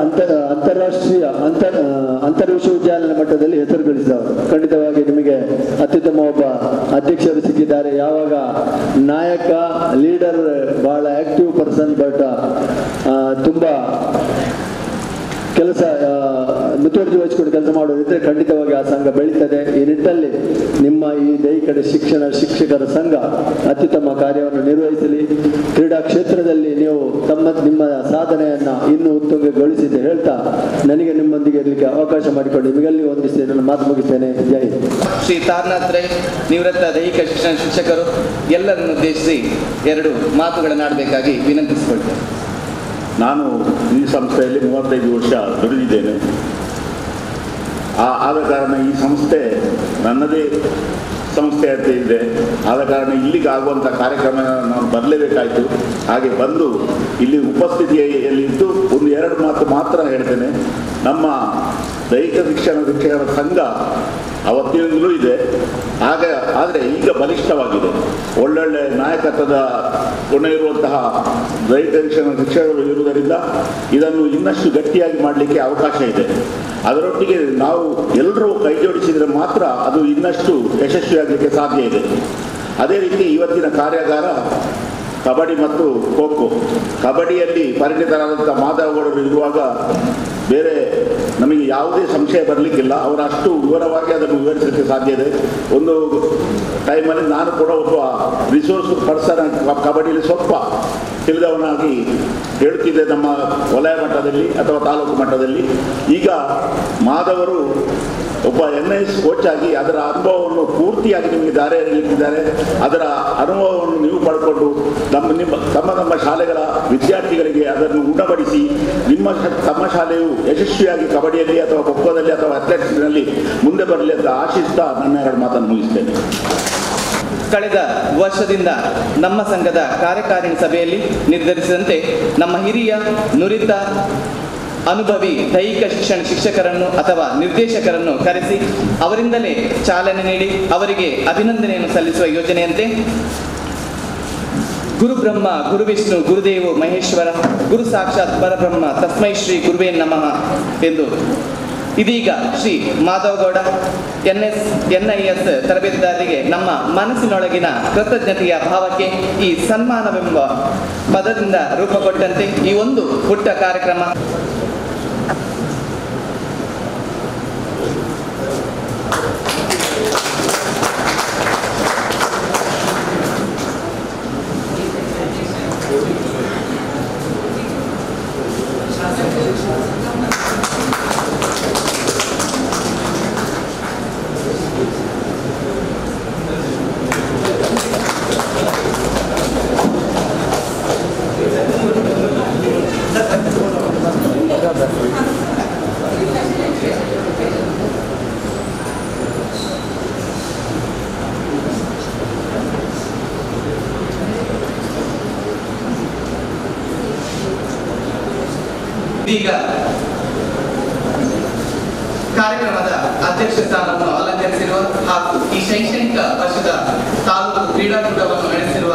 ಅಂತಾರಾಷ್ಟ್ರೀಯ ಅಂತರ್ ವಿಶ್ವವಿದ್ಯಾಲಯ ಮಟ್ಟದಲ್ಲಿ ಹೆಸರು ಗಳಿಸಿದವರು. ಖಂಡಿತವಾಗಿ ನಿಮಗೆ ಅತ್ಯುತ್ತಮ ಒಬ್ಬ ಅಧ್ಯಕ್ಷರು ಸಿಕ್ಕಿದ್ದಾರೆ. ಯಾವಾಗ ನಾಯಕ ಲೀಡರ್ ಬಹಳ ಆಕ್ಟಿವ್ ಪರ್ಸನ್, ಬಟ್ ತುಂಬ ಕೆಲಸ ಮುತುವರ್ಜಿ ವಹಿಸಿಕೊಂಡು ಕೆಲಸ ಮಾಡೋದಿದ್ರೆ ಖಂಡಿತವಾಗಿ ಆ ಸಂಘ ಬೆಳೀತದೆ. ಈ ನಿಟ್ಟಲ್ಲಿ ನಿಮ್ಮ ಈ ದೈಹಿಕ ಶಿಕ್ಷಕರ ಸಂಘ ಅತ್ಯುತ್ತಮ ಕಾರ್ಯವನ್ನು ನಿರ್ವಹಿಸಲಿ. ಕ್ರೀಡಾ ಕ್ಷೇತ್ರದಲ್ಲಿ ನೀವು ನಿಮ್ಮ ಸಾಧನೆಯನ್ನ ಇನ್ನೂ ಉತ್ತುಂಗಗೊಳಿಸಿದೆ ಹೇಳ್ತಾ ನನಗೆ ನಿಮ್ಮೊಂದಿಗೆ ಇರಲಿಕ್ಕೆ ಅವಕಾಶ ಮಾಡಿಕೊಂಡು ನಿಮಗೆಲ್ಲಿ ಹೊಂದಿಸಿ ನನ್ನ ಮಾತು ಮುಗಿಸ್ತೇನೆ. ಜೈ ಹಿಂದ್. ಶ್ರೀ ತಾರನಾಥ್ ರೈ, ನಿವೃತ್ತ ದೈಹಿಕ ಶಿಕ್ಷಣ ಶಿಕ್ಷಕರು, ಎಲ್ಲರನ್ನು ಉದ್ದೇಶಿಸಿ 2 ಮಾತುಗಳನ್ನಾಡಬೇಕಾಗಿ ವಿನಂತಿಸಿಕೊಳ್ತೇನೆ. ನಾನು ಈ ಸಂಸ್ಥೆಯಲ್ಲಿ 35 ವರ್ಷ ದುಡಿದಿದ್ದೇನೆ. ಆದ ಕಾರಣ ಈ ಸಂಸ್ಥೆ ನನ್ನದೇ ಸಂಸ್ಥೆ ಅಂತ ಇದೆ. ಆದ ಕಾರಣ ಇಲ್ಲಿಗೆ ಆಗುವಂಥ ಕಾರ್ಯಕ್ರಮ ನಾನು ಬರಲೇಬೇಕಾಯಿತು. ಹಾಗೆ ಬಂದು ಇಲ್ಲಿ ಉಪಸ್ಥಿತಿಯಲ್ಲಿದ್ದು 1-2 ಮಾತು ಮಾತ್ರ ಹೇಳ್ತೇನೆ. ನಮ್ಮ ದೈಹಿಕ ಶಿಕ್ಷಕರ ಸಂಘ ಅವತ್ತಿನಿಂದಲೂ ಇದೆ. ಆದರೆ ಈಗ ಬಲಿಷ್ಠವಾಗಿದೆ. ಒಳ್ಳೊಳ್ಳೆ ನಾಯಕತ್ವದ ಗುಣ ಇರುವಂತಹ ದೈಹಿಕ ಶಿಕ್ಷಕರು ಇರುವುದರಿಂದ ಇದನ್ನು ಇನ್ನಷ್ಟು ಗಟ್ಟಿಯಾಗಿ ಮಾಡಲಿಕ್ಕೆ ಅವಕಾಶ ಇದೆ. ಅದರೊಟ್ಟಿಗೆ ನಾವು ಎಲ್ಲರೂ ಕೈ ಜೋಡಿಸಿದರೆ ಮಾತ್ರ ಅದು ಇನ್ನಷ್ಟು ಯಶಸ್ವಿಯಾಗಲಿಕ್ಕೆ ಸಾಧ್ಯ ಇದೆ. ಅದೇ ರೀತಿ ಇವತ್ತಿನ ಕಾರ್ಯಾಗಾರ ಕಬಡ್ಡಿ ಮತ್ತು ಖೋ ಖೋ. ಕಬಡ್ಡಿಯಲ್ಲಿ ಪರಿಣಿತರಾದಂಥ ಮಾಧವಗೌಡರು ಇರುವಾಗ ಬೇರೆ ನಮಗೆ ಯಾವುದೇ ಸಂಶಯ ಬರಲಿಕ್ಕಿಲ್ಲ. ಅವರು ಅಷ್ಟು ವಿವರವಾಗಿ ಅದನ್ನು ವಿವರಿಸಲಿಕ್ಕೆ ಸಾಧ್ಯ ಇದೆ. ಒಂದು ಟೈಮಲ್ಲಿ ನಾನು ಕೂಡ ಒಬ್ಬ ರಿಸೋರ್ಸ್ ಪರ್ಸನ್ ಕಬಡ್ಡಿಯಲ್ಲಿ ಸ್ವಲ್ಪ ತಿಳಿದವನಾಗಿ ಹೇಳುತ್ತಿದ್ದೆ ನಮ್ಮ ವಲಯ ಮಟ್ಟದಲ್ಲಿ ಅಥವಾ ತಾಲೂಕು ಮಟ್ಟದಲ್ಲಿ. ಈಗ ಮಾಧವರು ಒಬ್ಬ NIS ಕೋಚ್ ಆಗಿ ಅದರ ಅನುಭವವನ್ನು ಪೂರ್ತಿಯಾಗಿ ನಿಮಗೆ ದಾರಿ ಎರೆಯಲಿಕ್ಕಿದ್ದಾರೆ. ಅದರ ಅನುಭವವನ್ನು ನೀವು ಪಡ್ಕೊಂಡು ನಮ್ಮ ಶಾಲೆಗಳ ವಿದ್ಯಾರ್ಥಿಗಳಿಗೆ ಅದನ್ನು ಉಣಬಡಿಸಿ ತಮ್ಮ ಶಾಲೆಯು ಯಶಸ್ವಿಯಾಗಿ ಕಬಡ್ಡಿಯಲ್ಲಿ ಅಥವಾ ಖೋ ಖೋದಲ್ಲಿ ಅಥವಾ ಅಥ್ಲೆಟಿಕ್ಸ್ನಲ್ಲಿ ಮುಂದೆ ಬರಲಿ ಅಂತ ಆಶಿಸ್ತಾ ನನ್ನ 2 ಮಾತನ್ನು ಮುಗಿಸ್ತೇನೆ. ಕಳೆದ ವರ್ಷದಿಂದ ನಮ್ಮ ಸಂಘದ ಕಾರ್ಯಕಾರಿಣಿ ಸಭೆಯಲ್ಲಿ ನಿರ್ಧರಿಸಿದಂತೆ ನಮ್ಮ ಹಿರಿಯ ನುರಿತ ಅನುಭವಿ ದೈಹಿಕ ಶಿಕ್ಷಣ ಶಿಕ್ಷಕರನ್ನು ಅಥವಾ ನಿರ್ದೇಶಕರನ್ನು ಕರೆಸಿ ಅವರಿಂದಲೇ ಚಾಲನೆ ನೀಡಿ ಅವರಿಗೆ ಅಭಿನಂದನೆಯನ್ನು ಸಲ್ಲಿಸುವ ಯೋಜನೆಯಂತೆ ಗುರು ಬ್ರಹ್ಮ ಗುರು ವಿಷ್ಣು ಗುರುದೇವ ಮಹೇಶ್ವರ ಗುರು ಸಾಕ್ಷಾತ್ ಪರಬ್ರಹ್ಮ ತಸ್ಮೈ ಶ್ರೀ ಗುರುವೇ ನಮಃ ಎಂದು ಇದೀಗ ಶ್ರೀ ಮಾಧವಗೌಡ NIS ತರಬೇತುದಾರರಿಗೆ ನಮ್ಮ ಮನಸ್ಸಿನೊಳಗಿನ ಕೃತಜ್ಞತೆಯ ಭಾವಕ್ಕೆ ಈ ಸನ್ಮಾನವೆಂಬ ಪದದಿಂದ ರೂಪುಗೊಂಡಂತೆ ಈ ಒಂದು ಪುಟ್ಟ ಕಾರ್ಯಕ್ರಮ ಈಗ ಕಾರ್ಯಕ್ರಮದ ಅಧ್ಯಕ್ಷ ಸ್ಥಾನವನ್ನು ಅಲಂಕರಿಸಿರುವ ಹಾಗೂ ಈ ಶೈಕ್ಷಣಿಕ ವರ್ಷದ ತಾಲೂಕು ಕ್ರೀಡಾಕೂಟವನ್ನು ನಡೆಸಿರುವ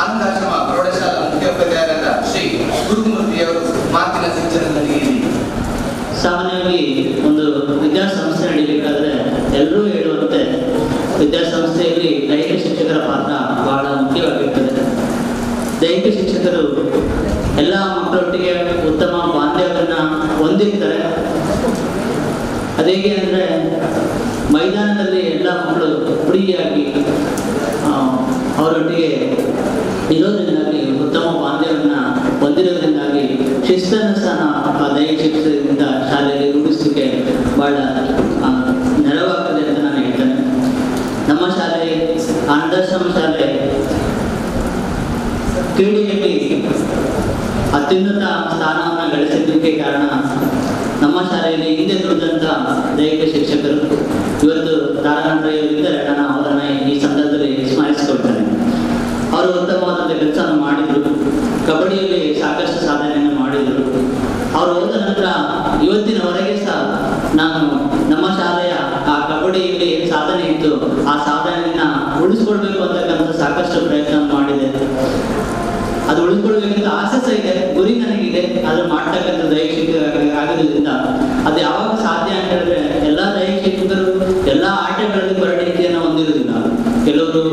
ಆನಂದಾಶ್ರಮ ಪ್ರೌಢಶಾಲಾ ಮುಖ್ಯೋಪಾಧ್ಯಾಯರಾದ ಶ್ರೀ ಗುರುಮೂರ್ತಿಯವರು ಮಾತಿನ ಸಿಂಚನದಲ್ಲಿ. ಸಾಮಾನ್ಯವಾಗಿ ಒಂದು ವಿದ್ಯಾಸಂಸ್ಥೆ ನಡೀಬೇಕಾದ್ರೆ ಎಲ್ಲರೂ ಹೇಳುವಂತೆ ವಿದ್ಯಾಸಂಸ್ಥೆಯಲ್ಲಿ ದೈಹಿಕ ಶಿಕ್ಷಕರ ಪಾತ್ರ ಬಹಳ ಮುಖ್ಯವಾಗಿರ್ತದೆ. ದೈಹಿಕ ಶಿಕ್ಷಕರು ಎಲ್ಲ ಮಕ್ಕಳೊಟ್ಟಿಗೆ ಉತ್ತಮ ಬಾಂಧವ್ಯವನ್ನು ಹೊಂದಿರ್ತಾರೆ. ಅದೇಗೆ ಅಂದರೆ ಮೈದಾನದಲ್ಲಿ ಎಲ್ಲ ಮಕ್ಕಳು ಫ್ರೀಯಾಗಿ ಅವರೊಟ್ಟಿಗೆ ಇರೋದ್ರಿಂದಾಗಿ ಉತ್ತಮ ಬಾಂಧವ್ಯವನ್ನು ಹೊಂದಿರೋದ್ರಿಂದಾಗಿ ಶಿಸ್ತನ್ನು ಸಹ ದೈಹಿಕ ಶಿಕ್ಷಕರಿಂದ ಶಾಲೆಯಲ್ಲಿ ರೂಢಿಸಲಿಕ್ಕೆ ಬಹಳ ನೆರವಾಗ್ತದೆ ಅಂತ ನಾನು ಹೇಳ್ತೇನೆ. ನಮ್ಮ ಶಾಲೆ ಆನಂದಾಶ್ರಮ ಶಾಲೆ ಕ್ರೀಡೆಯಲ್ಲಿ ಅತ್ಯುನ್ನತ ಸ್ಥಾನವನ್ನು ಗಳಿಸಿದ್ದಕ್ಕೆ ಕಾರಣ ನಮ್ಮ ಶಾಲೆಯಲ್ಲಿ ಹಿಂದೆ ದುಡಿದಂಥ ದೈಹಿಕ ಶಿಕ್ಷಕರು. ಇವತ್ತು ತಾರನಾಥ್ ರೈ ಅವರಿದ್ದರೆ ನಾನು ಅವರನ್ನು ಈ ಸಂದರ್ಭದಲ್ಲಿ ಸ್ಮರಿಸಿಕೊಳ್ತೇನೆ. ಅವರು ಉತ್ತಮವಾದಂಥ ಕೆಲಸವನ್ನು ಮಾಡಿದರು. ಕಬಡ್ಡಿಯಲ್ಲಿ ಸಾಕಷ್ಟು ಸಾಧನೆಯನ್ನು ಮಾಡಿದರು. ಅವರು ಹೋದ ನಂತರ ಇವತ್ತಿನವರೆಗೆ ಸಹ ನಾನು ನಮ್ಮ ಶಾಲೆಯ ಆ ಕಬಡ್ಡಿಯಲ್ಲಿ ಸಾಧನೆ ಇತ್ತು ಆ ಸಾಧನೆಯನ್ನು ಉಳಿಸ್ಕೊಳ್ಬೇಕು ಅಂತಕ್ಕಂಥ ಸಾಕಷ್ಟು ಪ್ರಯತ್ನ ಮಾಡಿದೆ. ಅದು ಉಳಿಸ್ಕೊಳ್ಬೇಕಂತ ಆಸೆ ಸಹ ಇದೆ, ಗುರಿ ನನಗಿದೆ. ಆದ್ರೆ ಮಾಡ್ತಕ್ಕಂಥ ದೈಹಿಕ ಶಿಕ್ಷಕ ಆಗೋದ್ರಿಂದ ಅದು ಯಾವಾಗ ಸಾಧ್ಯ ಅಂತ ಹೇಳಿದ್ರೆ, ಎಲ್ಲಾ ದೈಹಿಕ ಶಿಕ್ಷಕರು ಎಲ್ಲಾ ಆಟಗಳಲ್ಲಿ ಪರಿಣಿತಿಯನ್ನು ಹೊಂದಿರುವುದಿಲ್ಲ. ಕೆಲವರು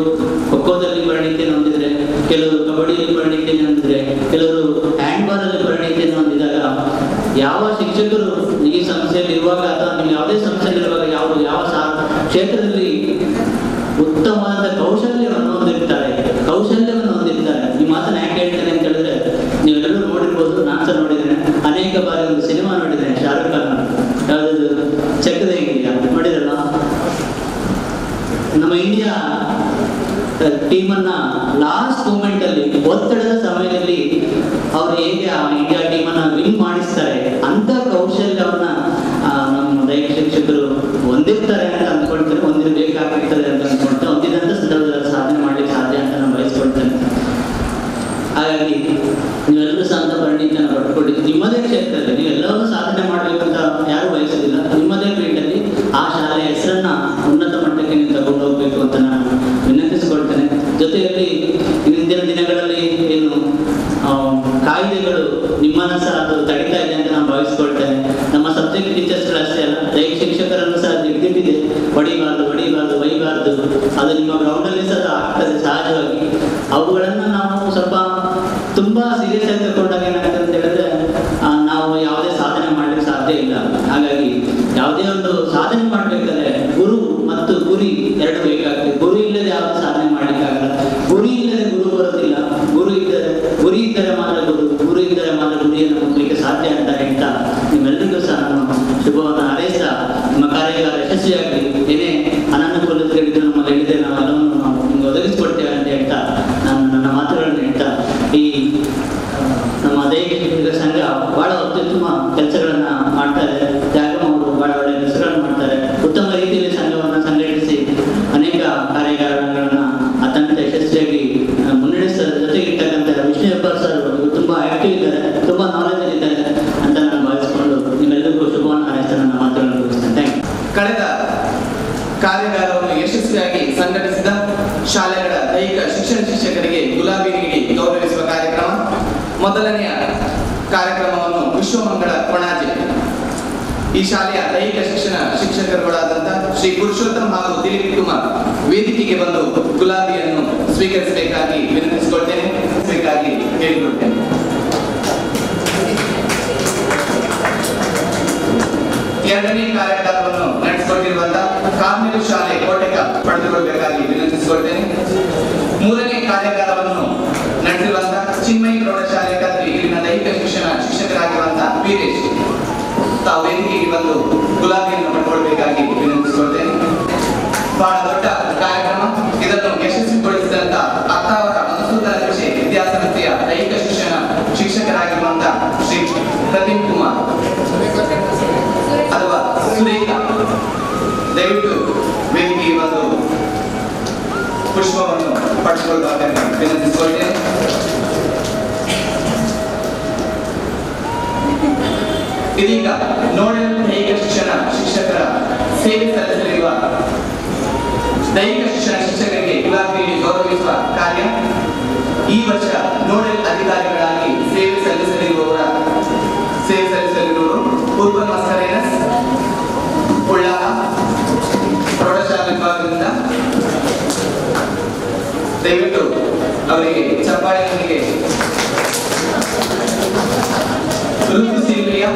ಖೋಖೋದಲ್ಲಿ ಪರಿಣಿತಿಯನ್ನು ಹೊಂದಿದ್ರೆ, ಕೆಲವರು ಕಬಡ್ಡಿಯಲ್ಲಿ ಪರಿಣಿತಿಯನ್ನು ಹೊಂದಿದ್ರೆ, ಕೆಲವರು ಹ್ಯಾಂಡ್ಬಾಲ್ ಅಲ್ಲಿ ಪರಿಣಿತಿಯನ್ನು ಹೊಂದಿದಾಗ ಯಾವ ಶಿಕ್ಷಕರು ಈ ಸಂಸ್ಥೆಯಲ್ಲಿ ಇರುವಾಗ ಅಥವಾ ನೀವು ಯಾವುದೇ ಸಂಸ್ಥೆಯಲ್ಲಿ ಇರುವಾಗ ಯಾವ ಕ್ಷೇತ್ರದಲ್ಲಿ ಉತ್ತಮವಾದ ಕೌಶಲ್ಯವನ್ನು ಹೊಂದಿರ್ತಾರೆ. ಈ ಮಾತನ್ನ ಯಾಕೆ ಹೇಳ್ತೇನೆ ಅಂತ ಹೇಳಿದ್ರೆ, ನೀವೆಲ್ಲರೂ ನೋಡಿರ್ಬೋದು, ನಾನು ಸಹ ನೋಡಿದ್ದೇನೆ, ಅನೇಕ ಬಾರಿ ಒಂದು ಸಿನಿಮಾ ನೋಡಿದ್ದೇನೆ, ಶಾರುಖ್ ಖಾನ್, ಯಾವ್ದು ಚಕ್ರದ ಇಂಡಿಯಾ ನೋಡಿರಲ್ಲ. ನಮ್ಮ ಇಂಡಿಯಾ ಟೀಮನ್ನ ಲಾಸ್ಟ್ ಮೂಮೆಂಟ್ ಅಲ್ಲಿ, ಒತ್ತಡದ ಸಮಯದಲ್ಲಿ ಅವ್ರು ಹೇಗೆ ಆ ಇಂಡಿಯಾ ಟೀಮನ್ನ ವಿನ್ ಮಾಡಿಸ್ತಾರೆ, ಅಂತ ಕೌಶಲ್ಯವನ್ನ ನಮ್ಮ ದೈಹಿಕ ಶಿಕ್ಷಕರು ಹೊಂದಿರ್ತಾರೆ ಅಂತ ಅಂದ್ಕೊಳ್ತೇನೆ, ಹೊಂದಿರಬೇಕಾಗಿರ್ತದೆ ಅಂತ ಅಂದ್ಕೊಳ್ತೇನೆ. ಹೊಂದಿದಂತ ಸಂದರ್ಭದಲ್ಲಿ ಸಾಧನೆ ಮಾಡ್ಲಿಕ್ಕೆ ಸಾಧ್ಯ ಅಂತ ನಾನು ಬಯಸ್ಕೊಳ್ತೇನೆ. ಹಾಗಾಗಿ ನೀವೆಲ್ಲರೂ ಸಹ ಅಂತ ಪರಿಣಿತಿಯನ್ನು ಪಡ್ಕೊಂಡಿದ್ದು ನಿಮ್ಮದೇ ಕ್ಷೇತ್ರದಲ್ಲಿ ನೀವೆಲ್ಲವನ್ನೂ ಸಾಧನೆ ಮಾಡಬೇಕಂತ ಯಾರು ಬಯಸೋದಿಲ್ಲ. ನಿಮ್ಮದೇ ಫೀಲ್ಡಲ್ಲಿ ಆ ಶಾಲೆಯ ಹೆಸರನ್ನ ಉನ್ನತ ಮಟ್ಟಕ್ಕೆ ನೀವು ತಗೊಂಡು ಹೋಗ್ಬೇಕು ಅಂತ ನಾನು ವಿನಂತಿಸಿಕೊಳ್ತೇನೆ. ಜೊತೆಯಲ್ಲಿ ಇಂದಿನ ದಿನಗಳಲ್ಲಿ ಏನು ಕಾಯ್ದೆಗಳು ನಿಮ್ಮನ್ನ ಸಹ ಅದು ತಡಿತಾ ಇದೆ ಅಂತ ನಾನು ಭಾವಿಸ್ಕೊಳ್ತೇನೆ. ನಮ್ಮ ಸಬ್ಜೆಕ್ಟ್ ಟೀಚರ್ಸ್ಗಳಷ್ಟೇ ಅಲ್ಲ, ದೈಹಿಕ ಶಿಕ್ಷಕರನ್ನು ಸಹ ದಿಗ್ದಿಟ್ಟಿದೆ, ಹೊಡಿಬಾರ್ದು, ಬೈಬಾರ್ದು, ಅದು ನಿಮ್ಮ ಗ್ರೌಂಡಲ್ಲಿ ಸಹ ಆಗ್ತದೆ ಸಹಜವಾಗಿ. ಅವುಗಳನ್ನು ನಾವು ಸ್ವಲ್ಪ ತುಂಬಾ ಸೀರಿಯಸ್ ಆಗಿ ತಗೊಂಡಾಗ ಏನಾಗ್ತದೆ ಅಂತ ಹೇಳಿದ್ರೆ, ನಾವು ಯಾವುದೇ ಸಾಧನೆ ಮಾಡ್ಲಿಕ್ಕೆ ಸಾಧ್ಯ ಇಲ್ಲ. ಹಾಗಾಗಿ ಯಾವುದೇ ಒಂದು ಸಾಧನೆ ಮಾಡ್ಬೇಕಾದ್ರೆ ಗುರು ಮತ್ತು ಗುರಿ ಎರಡು ಬೇಕಾಗ್ತದೆ. ಗುರು ಇಲ್ಲದೆ ಯಾವುದೇ ಸಾಧನೆ ಮಾಡ್ಲಿಕ್ಕಾಗಲ್ಲ. ಗುರಿ ಇಲ್ಲದೆ ಗುರು ಬರೋದಿಲ್ಲ. ಗುರಿ ಇದ್ದರೆ ಮಾತ್ರ ಗುರು ಇದ್ದರೆ ಮಾತ್ರ ಗುರಿಯನ್ನು ಮುಟ್ಟಲಿಕ್ಕೆ ಸಾಧ್ಯ ಅಂತ ಹೇಳ್ತಾ, ನಿಮ್ಮೆಲ್ಲರಿಗೂ ಸಹ ನಾನು ಶುಭವನ್ನು ಹಾರೈಸ್ತಾ, ನಿಮ್ಮ ಕಾರ್ಯಗಾರ ಯಶಸ್ವಿಯಾಗಲಿ, ಏನೇ ಅನಾನುಕೂಲತೆಗಳಿದ್ದು ನಮ್ಮ ಹೇಳಿದ್ರೆ ನಾವೆಲ್ಲವನ್ನು ನಾವು ನಿಮ್ಗೆ ಒದಗಿಸ್ಕೊಡ್ತೇವೆ ಅಂತ ಹೇಳ್ತಾ ನಾನು ನನ್ನ ಮಾತುಗಳನ್ನು ಹೇಳ್ತಾ, ಈ ನಮ್ಮ ದೈಹಿಕ ಶಿಕ್ಷಕರ ಸಂಘ ಬಹಳ ಅತ್ಯುತ್ತಮ ಕೆಲಸಗಳನ್ನ ಮಾಡ್ತಾ ಇದೆ. ಜಾಗಮ್ ಅವರು ಬಹಳ ಒಳ್ಳೆಯ ಕೆಲಸಗಳನ್ನು ಮಾಡ್ತಾರೆ. ಉತ್ತಮ ರೀತಿಯಲ್ಲಿ ಸಂಘವನ್ನು ಸಂಘಟಿಸಿ ಅನೇಕ ಕಾರ್ಯಗಾರಗಳನ್ನ ಅತ್ಯಂತ ಯಶಸ್ವಿಯಾಗಿ ಮುನ್ನಡೆಸೋದ್ರ ಜೊತೆಗಿರ್ತಕ್ಕಂಥ ವಿಷ್ಣು ಹೆಬ್ಬಾರ್ ಸರ್ ತುಂಬಾ ಆಕ್ಟಿವ್ ಇದ್ದಾರೆ, ತುಂಬಾ ನಾಲೆಜ್ ಇದ್ದಾರೆ ಅಂತ ನಾನು ಭಾವಿಸಿಕೊಂಡು ನಿಮ್ಮೆಲ್ಲರಿಗೂ ಶುಭವನ್ನು ಹಾರೈಸ್ತಾ ನನ್ನ ಮಾತುಗಳನ್ನು ಮುಗಿಸ್ತೇನೆ. Thank you. ಕಳೆದ ಕಾರ್ಯಾಗಾರವನ್ನು ಯಶಸ್ವಿಯಾಗಿ ಸಂಘಟಿಸಿದ ಶಾಲೆಗಳ ದೈಹಿಕ ಶಿಕ್ಷಕರಿಗೆ ಗುಲಾಬಿ ನೀಡಿ ಗೌರವಿಸುವ ಕಾರ್ಯಕ್ರಮ. ಮೊದಲನೆಯ ಕಾರ್ಯಕ್ರಮವನ್ನು ವಿಶ್ವಮಂಗಳ ಕೊಣಾಜೆ ಈ ಶಾಲೆಯ ದೈಹಿಕ ಶಿಕ್ಷಕರುಗಳಾದಂತಹ ಶ್ರೀ ಪುರುಷೋತ್ತಮ್ ಹಾಗೂ ದಿಲೀಪ್ ಕುಮಾರ್ ವೇದಿಕೆಗೆ ಬಂದು ಗುಲಾಬಿಯನ್ನು ಸ್ವೀಕರಿಸಬೇಕಾಗಿ ವಿನಂತಿಸಿಕೊಳ್ತೇನೆ, ಹೇಳಿಕೊಳ್ತೇನೆ. ಎರಡನೇ ಕಾರ್ಯಕ್ರಮವನ್ನು ನಡೆಸಿಕೊಂಡಿರುವಂತಹ ಕಾರ್ಮಿಕ ಶಾಲೆ ಕೋಟೆಕ ಪಡೆದುಕೊಳ್ಳಬೇಕಾಗಿ ವಿನಂತಿಸಿಕೊಳ್ತೇನೆ. ಮೂರನೇ ಕಾರ್ಯಾಗಾರವನ್ನು ನಡೆಸಿರುವಂತಹ ಚಿನ್ಮಯಿ ಪ್ರೌಢಶಾಲೆ ಕದ್ರಿ ಇಲ್ಲಿನ ದೈಹಿಕ ಶಿಕ್ಷಕರಾಗಿರುವಂತಹ ವೀರೇಶ್ ತಾವು ವೇದಿಕೆಗೆ ಬಂದು ಗುಲಾಬಿಯನ್ನು ಪಡೆದುಕೊಳ್ಳಬೇಕಾಗಿ ವಿನಂತಿಸಿಕೊಳ್ತೇನೆ. ಬಹಳ ದೊಡ್ಡ ಕಾರ್ಯಕ್ರಮ. ಇದನ್ನು ಯಶಸ್ವಿಗೊಳಿಸಿದಂತ ಅತ್ತಾವರ ಮಧುಸೂದನ ಕೃಷಿ ವಿದ್ಯಾಸಂಸ್ಥೆಯ ದೈಹಿಕ ಶಿಕ್ಷಕರಾಗಿರುವಂತಹ ಶ್ರೀ ಪ್ರದೀಪ್ ಕುಮಾರ್ ಅಥವಾ ಸುರೇಖಾ, ದಯವಿಟ್ಟು ವೇದಿಕೆಗೆ ಬಂದು ಪುಷ್ಪವನ್ನು ಪಡೆದುಕೊಳ್ಳಬೇಕಾಗಿ ವಿನಂತಿಸಿಕೊಳ್ತೇನೆ. ಇದೀಗ ನೋಡಲ್ ದೈಹಿಕ ಶಿಕ್ಷಕರ ಸೇವೆ ಸಲ್ಲಿಸಲಿರುವ ದೈಹಿಕ ಶಿಕ್ಷಕರಿಗೆ ಗುಲಾಬಿ ಗೌರವಿಸುವ ಕಾರ್ಯ. ಈ ವರ್ಷ ನೋಡಲ್ ಅಧಿಕಾರಿಗಳಾಗಿ ಸೇವೆ ಸಲ್ಲಿಸಲಿರುವವರು ಉರ್ಬನ್ ಮಸ್ಕರೇನಸ್ ಉಳ್ಳಾಲ ಪ್ರೌಢಶಾಲಾ ವಿಭಾಗದಿಂದ ದಯವಿಟ್ಟು ಅವರಿಗೆ ಚಪ್ಪಾಳೆಯೊಂದಿಗೆ ಋತು ಸಿಲ್ವಿಯಾ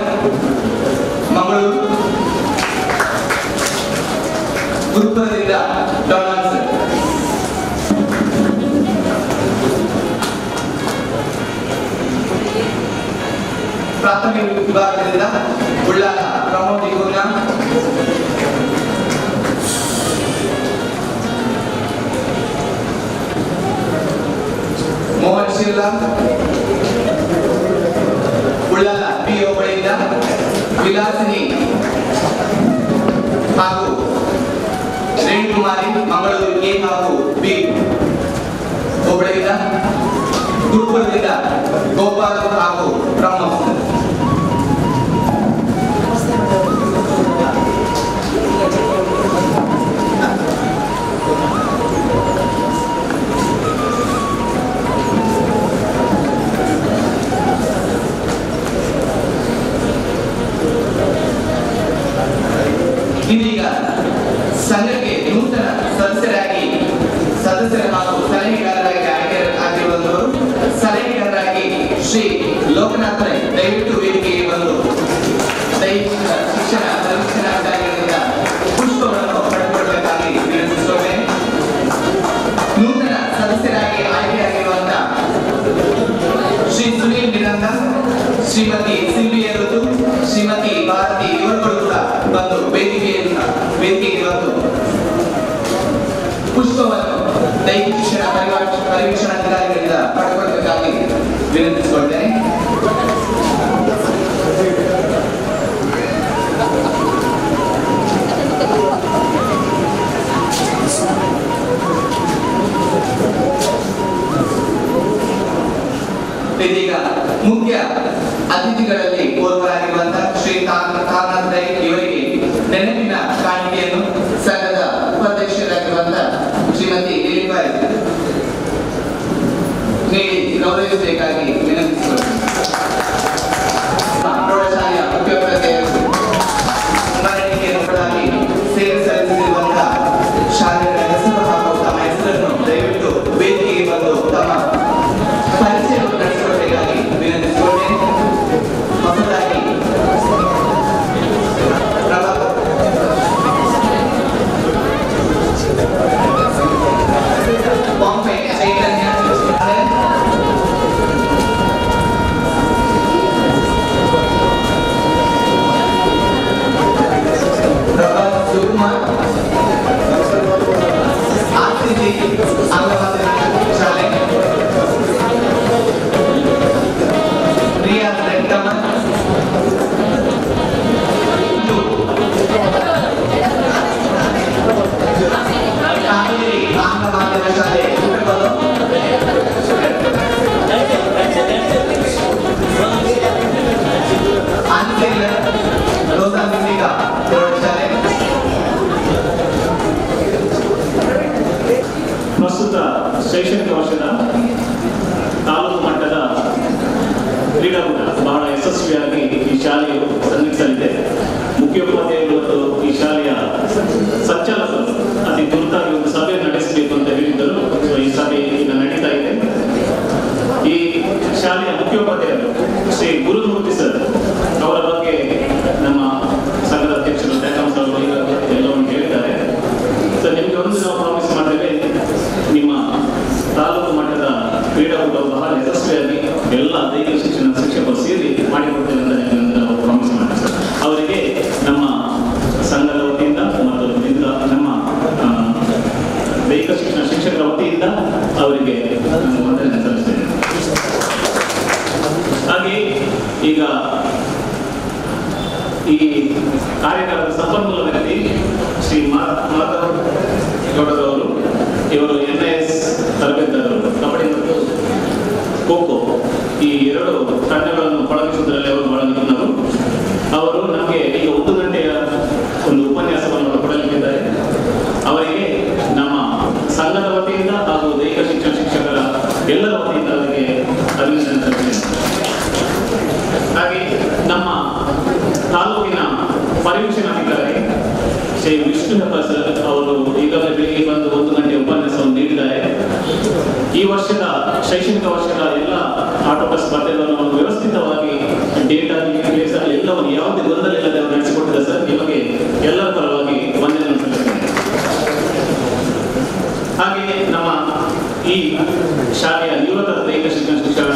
ಮಂಗಳೂರು, ಗುರುಪುರದಿಂದ ಡೊನಾಲ್ಡ್ಸ್, ಪ್ರಾಥಮಿಕ ವಿಭಾಗದಿಂದ ಉಳ್ಳಾಲ ಪ್ರಮೋದ್ ಗುರ್ನ, ಮೋಹನ್ ಶಿರ್ಲಾ, ಉಳ್ಳಾಲ ಪಿಒ ಬಳಿಯಿಂದ ವಿಲಾಸಿನಿ ಹಾಗೂ ರೇಣುಕುಮಾರಿ ಮಂಗಳೂರು ಎ ಹಾಗೂ ಬಿ ಒಬ್ಬಳಿಂದ, ಗುರುಪುರದಿಂದ ಗೋಪಾಲ್ ಹಾಗೂ ಬ್ರಹ್ಮಸ್. ಶ್ರೀಮತಿ ಸಿಲ್ವಿಯ ಋತು, ಶ್ರೀಮತಿ ಭಾರತಿ ಇವರುಗಳು ಕೂಡ ಬಂದು ವೇದಿಕೆಗೆ ಬಂದು ಪುಷ್ಪವನ್ನು ದೈಹಿಕ ಶಿಕ್ಷಣ ಪರಿವೀಕ್ಷಣಾಧಿಕಾರಿಗಳಿಂದ ಪಡೆದುಕೊಳ್ಳಬೇಕಾಗಿ ವಿನಂತಿಸಿಕೊಳ್ತೇನೆ. ಇದೀಗ ಮುಖ್ಯ ಅತಿಥಿಗಳಲ್ಲಿ ಓರ್ವರಾಗಿರುವಂತಹ ಶ್ರೀ ತಾರನಾಥ್ ರೈ ಇವರಿಗೆ ನೆನಪಿನ ಕಾಣಿಕೆಯನ್ನು ಸಂಘದ ಉಪಾಧ್ಯಕ್ಷರಾಗಿರುವಂತಹ ಶ್ರೀಮತಿ ಲೀಲಿಬಾಯಿ ನೀಡಿ ಗೌರವಿಸಬೇಕಾಗಿ ವಿನಂತಿಸಿಕೊಳ್ಳುತ್ತೇನೆ. ಪ್ರೌಢಶಾಲೆಯ ಮುಖ್ಯೋಪಾಧ್ಯಾಯರು ಮರಣಿಕೆಯನ್ನಾಗಿ ಸೇವೆ ಸಲ್ಲಿಸಿರುವಂತಹ ಶಾಲೆಗಳ ಹೆಸರು ಹಾಗೂ ತಮ್ಮ ಹೆಸರನ್ನು ದಯವಿಟ್ಟು ವೇದಿಕೆಗೆ ಬಂದು ತಮ್ಮ ಪರಿಚಯವನ್ನು ನಡೆಸಿಕೊಳ್ಳಬೇಕಾಗಿ ವಿನಂತಿಸಿಕೊಳ್ಳುತ್ತೇನೆ. ಹೊಸದಾಗಿ ಬಾಂಬೆ ಚೈತನ್ಯ ಶಾಲೆ ರಿಯಾಜ್ ರೆಡ್ಡಮನ್ ಕಾವೇರಿ ಆಂಗ್ಲ ಮಾಧ್ಯಮ ಶಾಲೆ ಆನ್ಸೆಲ್ ರೋಸಾ ಮಿಸಿಕಾ ಪ್ರೌಢಶಾಲೆ. ಪ್ರಸ್ತುತ ಶೈಕ್ಷಣಿಕ ವರ್ಷದ ತಾಲೂಕು ಮಟ್ಟದ ಕ್ರೀಡಾಕೂಟ ಬಹಳ ಯಶಸ್ವಿಯಾಗಿ ಈ ಶಾಲೆಯು ಸಂಘಟಿಸಲಿದೆ. ಮುಖ್ಯೋಪಾಧ್ಯಾಯರು ಮತ್ತು ಈ ಶಾಲೆಯ ಸಂಚಾಲಕರು ಅತಿ ತುರ್ತಾಗಿ ಒಂದು ಸಭೆ ನಡೆಸಬೇಕು ಅಂತ ಹೇಳಿದ್ದರು. ಈ ಸಭೆ ಈಗ ನಡೀತಾ ಇದೆ. ಈ ಶಾಲೆಯ ಮುಖ್ಯೋಪಾಧ್ಯಾಯರು ಶ್ರೀ ಗುರುಮೂರ್ತಿ ಸರ್ ಅವರ ಬಗ್ಗೆ ನಮ್ಮ ಸಂಘದ ಅಧ್ಯಕ್ಷರು ತ್ಯಾಗರಾಜ್ ಅವರು ಈಗ ಎಲ್ಲವನ್ನು ಹೇಳಿದ್ದಾರೆ. ಸರ್, ನಿಮಗೆ ಒಂದು ನಾವು ಪ್ರಾಮಿಸ್ ಮಾಡಿದ್ದೇವೆ, ನಿಮ್ಮ ತಾಲೂಕು ಮಟ್ಟದ ಕ್ರೀಡಾಕೂಟವು ಬಹಳ ಯಶಸ್ವಿಯಾಗಿ ಎಲ್ಲ ದೈಹಿಕ ಶಿಕ್ಷಣ ಶಿಕ್ಷಕರು ಸೇರಿ ಮಾಡಿಕೊಡ್ತೇವೆ ಅಂತ ನಾವು ಪ್ರಾಮಿಸ್ ಮಾಡಿದ್ದೇವೆ ಸರ್. ಅವರಿಗೆ ನಮ್ಮ ಸಂಘದ ವತಿಯಿಂದ ಮತ್ತು ನಮ್ಮ ದೈಹಿಕ ಶಿಕ್ಷಣ ಶಿಕ್ಷಕರ ವತಿಯಿಂದ ಅವರಿಗೆ ವಂದನೆ ಸಲ್ಲಿಸ್ತೇನೆ. ಹಾಗೆ ಈಗ ಈ ಕಾರ್ಯಕ್ರಮದ ಸಂಪನ್ಮೂಲ ವ್ಯಕ್ತಿ ಶ್ರೀ ಮಾಧವ್ ಗೌಡರವರು. ಇವರು NIS ತರಬೇತುದಾರರು. ಕಬಡ್ಡಿ ಮತ್ತು ಖೋಖೋ ಈ ಎರಡು ತಂಡಗಳನ್ನು ಪಳಗಿಸುವುದರಲ್ಲಿ ಅವರು ಬಹಳ ನಿಪುಣರು. ಅವರು ನಮಗೆ ಈಗ 1 ಗಂಟೆಯ ಒಂದು ಉಪನ್ಯಾಸವನ್ನು ಕೊಡಲಿಕ್ಕಿದ್ದಾರೆ. ಅವರಿಗೆ ನಮ್ಮ ಸಂಘದ ವತಿಯಿಂದ ಹಾಗೂ ದೈಹಿಕ ಶಿಕ್ಷಣ ಶಿಕ್ಷಕರ ಎಲ್ಲರ ವತಿಯಿಂದ ಅವರಿಗೆ ಅಭಿನಂದನೆ ಸಲ್ಲಿಸುತ್ತೇನೆ. ಹಾಗೆ ನಮ್ಮ ತಾಲೂಕಿನ ಪರಿವೀಕ್ಷಣಾಧಿಕಾರಿ ಶ್ರೀ ವಿಷ್ಣು ಹೆಬ್ಬ ಸರ್ ಅವರು ಈಗಾಗಲೇ ಬೆಳಿಗ್ಗೆ ಬಂದು 1 ಗಂಟೆ ಉಪನ್ಯಾಸವನ್ನು ನೀಡಿದ್ದಾರೆ. ಈ ವರ್ಷದ ಶೈಕ್ಷಣಿಕ ವರ್ಷದ ಎಲ್ಲ ಆಟೋಟ ಸ್ಪರ್ಧೆಗಳನ್ನು ವ್ಯವಸ್ಥಿತವಾಗಿ ಡೇಟಾ ಎಲ್ಲವನ್ನು ಯಾವುದೇ ಗೊಂದಲ ಇಲ್ಲದೆ ಅವರು ನಡೆಸಿಕೊಟ್ಟಿದ್ದಾರೆ ಸರ್. ನಿಮಗೆ ಎಲ್ಲರ ಪರವಾಗಿ ವಂದನೆಯನ್ನು ಸಲ್ಲಿಸುತ್ತೇನೆ. ಹಾಗೆಯೇ ನಮ್ಮ ಈ ಶಾಲೆಯ ನಿವೃತ್ತ ದೈಹಿಕ ಶಿಕ್ಷಣ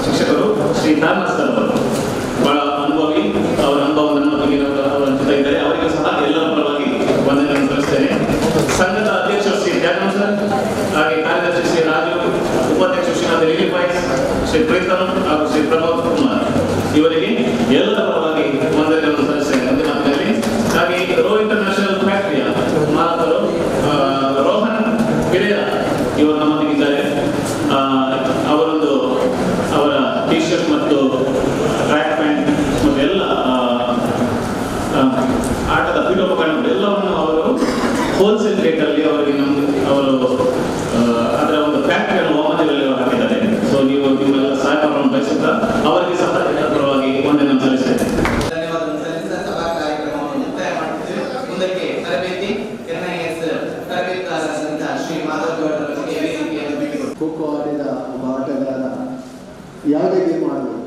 ಶಿಕ್ಷಕರು ಶ್ರೀ ತಾರನಾಥ್ ಸರ್ ಅವರು ಬಹಳ ಅನುಭವಿ. ಅವರ ಅನುಭವ ನನ್ನ ಬಗ್ಗೆ ಅವರ ಜೊತೆ ಇದ್ದಾರೆ. ಅವರಿಗೂ ಸಹ ಎಲ್ಲರ ಪರವಾಗಿ ವಂದನೆಯನ್ನು ಸಲ್ಲಿಸುತ್ತೇನೆ. ಸಂಘದ ಅಧ್ಯಕ್ಷರು ಶ್ರೀ ತ್ಯಾಗರಾಜ್ ಸರ್, ಹಾಗೆ ಕಾರ್ಯದರ್ಶಿ ಶ್ರೀ ರಾಜು, ಉಪಾಧ್ಯಕ್ಷರು ಶ್ರೀನಾಥ್ ಲೀಲಿಬಾಯಿ, ಶ್ರೀ ಪ್ರೀತಮ್ ಹಾಗೂ ಶ್ರೀ ಪ್ರಮೋದ್ ಕುಮಾರ್ ಇವರಿಗೆ ಎಲ್ಲರ ಪರವಾಗಿ ವಂದನೆಯನ್ನು ಸಲ್ಲಿಸುತ್ತೇನೆ ಒಂದೇ ಮಾತಿನಲ್ಲಿ. ಹಾಗೆ ರೋ ಇಂಟರ್ನ್ಯಾಷನಲ್ ಫ್ಯಾಕ್ಟರಿಯ ಮಾಲಕರು ರೋಹನ್ ಗಿರಿಯ ಇವರು ನಮ್ಮೊಂದಿಗಿದ್ದಾರೆ. ಅವರೊಂದು ಅವರ ಟಿ ಶರ್ಟ್ ಮತ್ತು ಟ್ರ್ಯಾಕ್ ಪ್ಯಾಂಟ್ ಮತ್ತು ಎಲ್ಲ ಆಟದ ಪೀಠೋಪಕರಣಗಳು ಎಲ್ಲವನ್ನು ಅವರು ಹೋಲ್ಸೇಲ್ ರೇಟಲ್ಲಿ ಅವರಿಗೆ ಅವರು ಅದರ ಒಂದು ಫ್ಯಾಕ್ಟರಿಯನ್ನು ಒಮ್ಮತದಲ್ಲಿ ಹಾಕಿದ್ದಾರೆ. ಸೊ ನೀವು ನಿಮ್ಮೆಲ್ಲ ಸಹಕಾರವನ್ನು ಬಯಸುತ್ತಾ ಅವರಿಗೆ ಸಹ ಪರವಾಗಿ ವಂದನೆಯನ್ನು ಸಲ್ಲಿಸುತ್ತೇನೆ. ಧನ್ಯವಾದವನ್ನು ಸಲ್ಲಿಸಿದ ಸಭಾ ಕಾರ್ಯಕ್ರಮವನ್ನು ಮುಕ್ತಾಯ ಮಾಡುತ್ತೇವೆ. ಮುಂದಕ್ಕೆ ತರಬೇತಿ NIS ತರಬೇತುದಾರರಾದಂತಹ ಶ್ರೀ ಮಾಧವ್ ಗೌಡರವರಿಗೆ ವೇದಿಕೆಯನ್ನು ಬಿಟ್ಟುಕೊಡಿ. ಖೋಖೋ ಆಡಿದ ಒಬ್ಬ ಆಟಗಾರ ಯಾವುದೇ ಗೇಮ್ ಆಡಬಹುದು.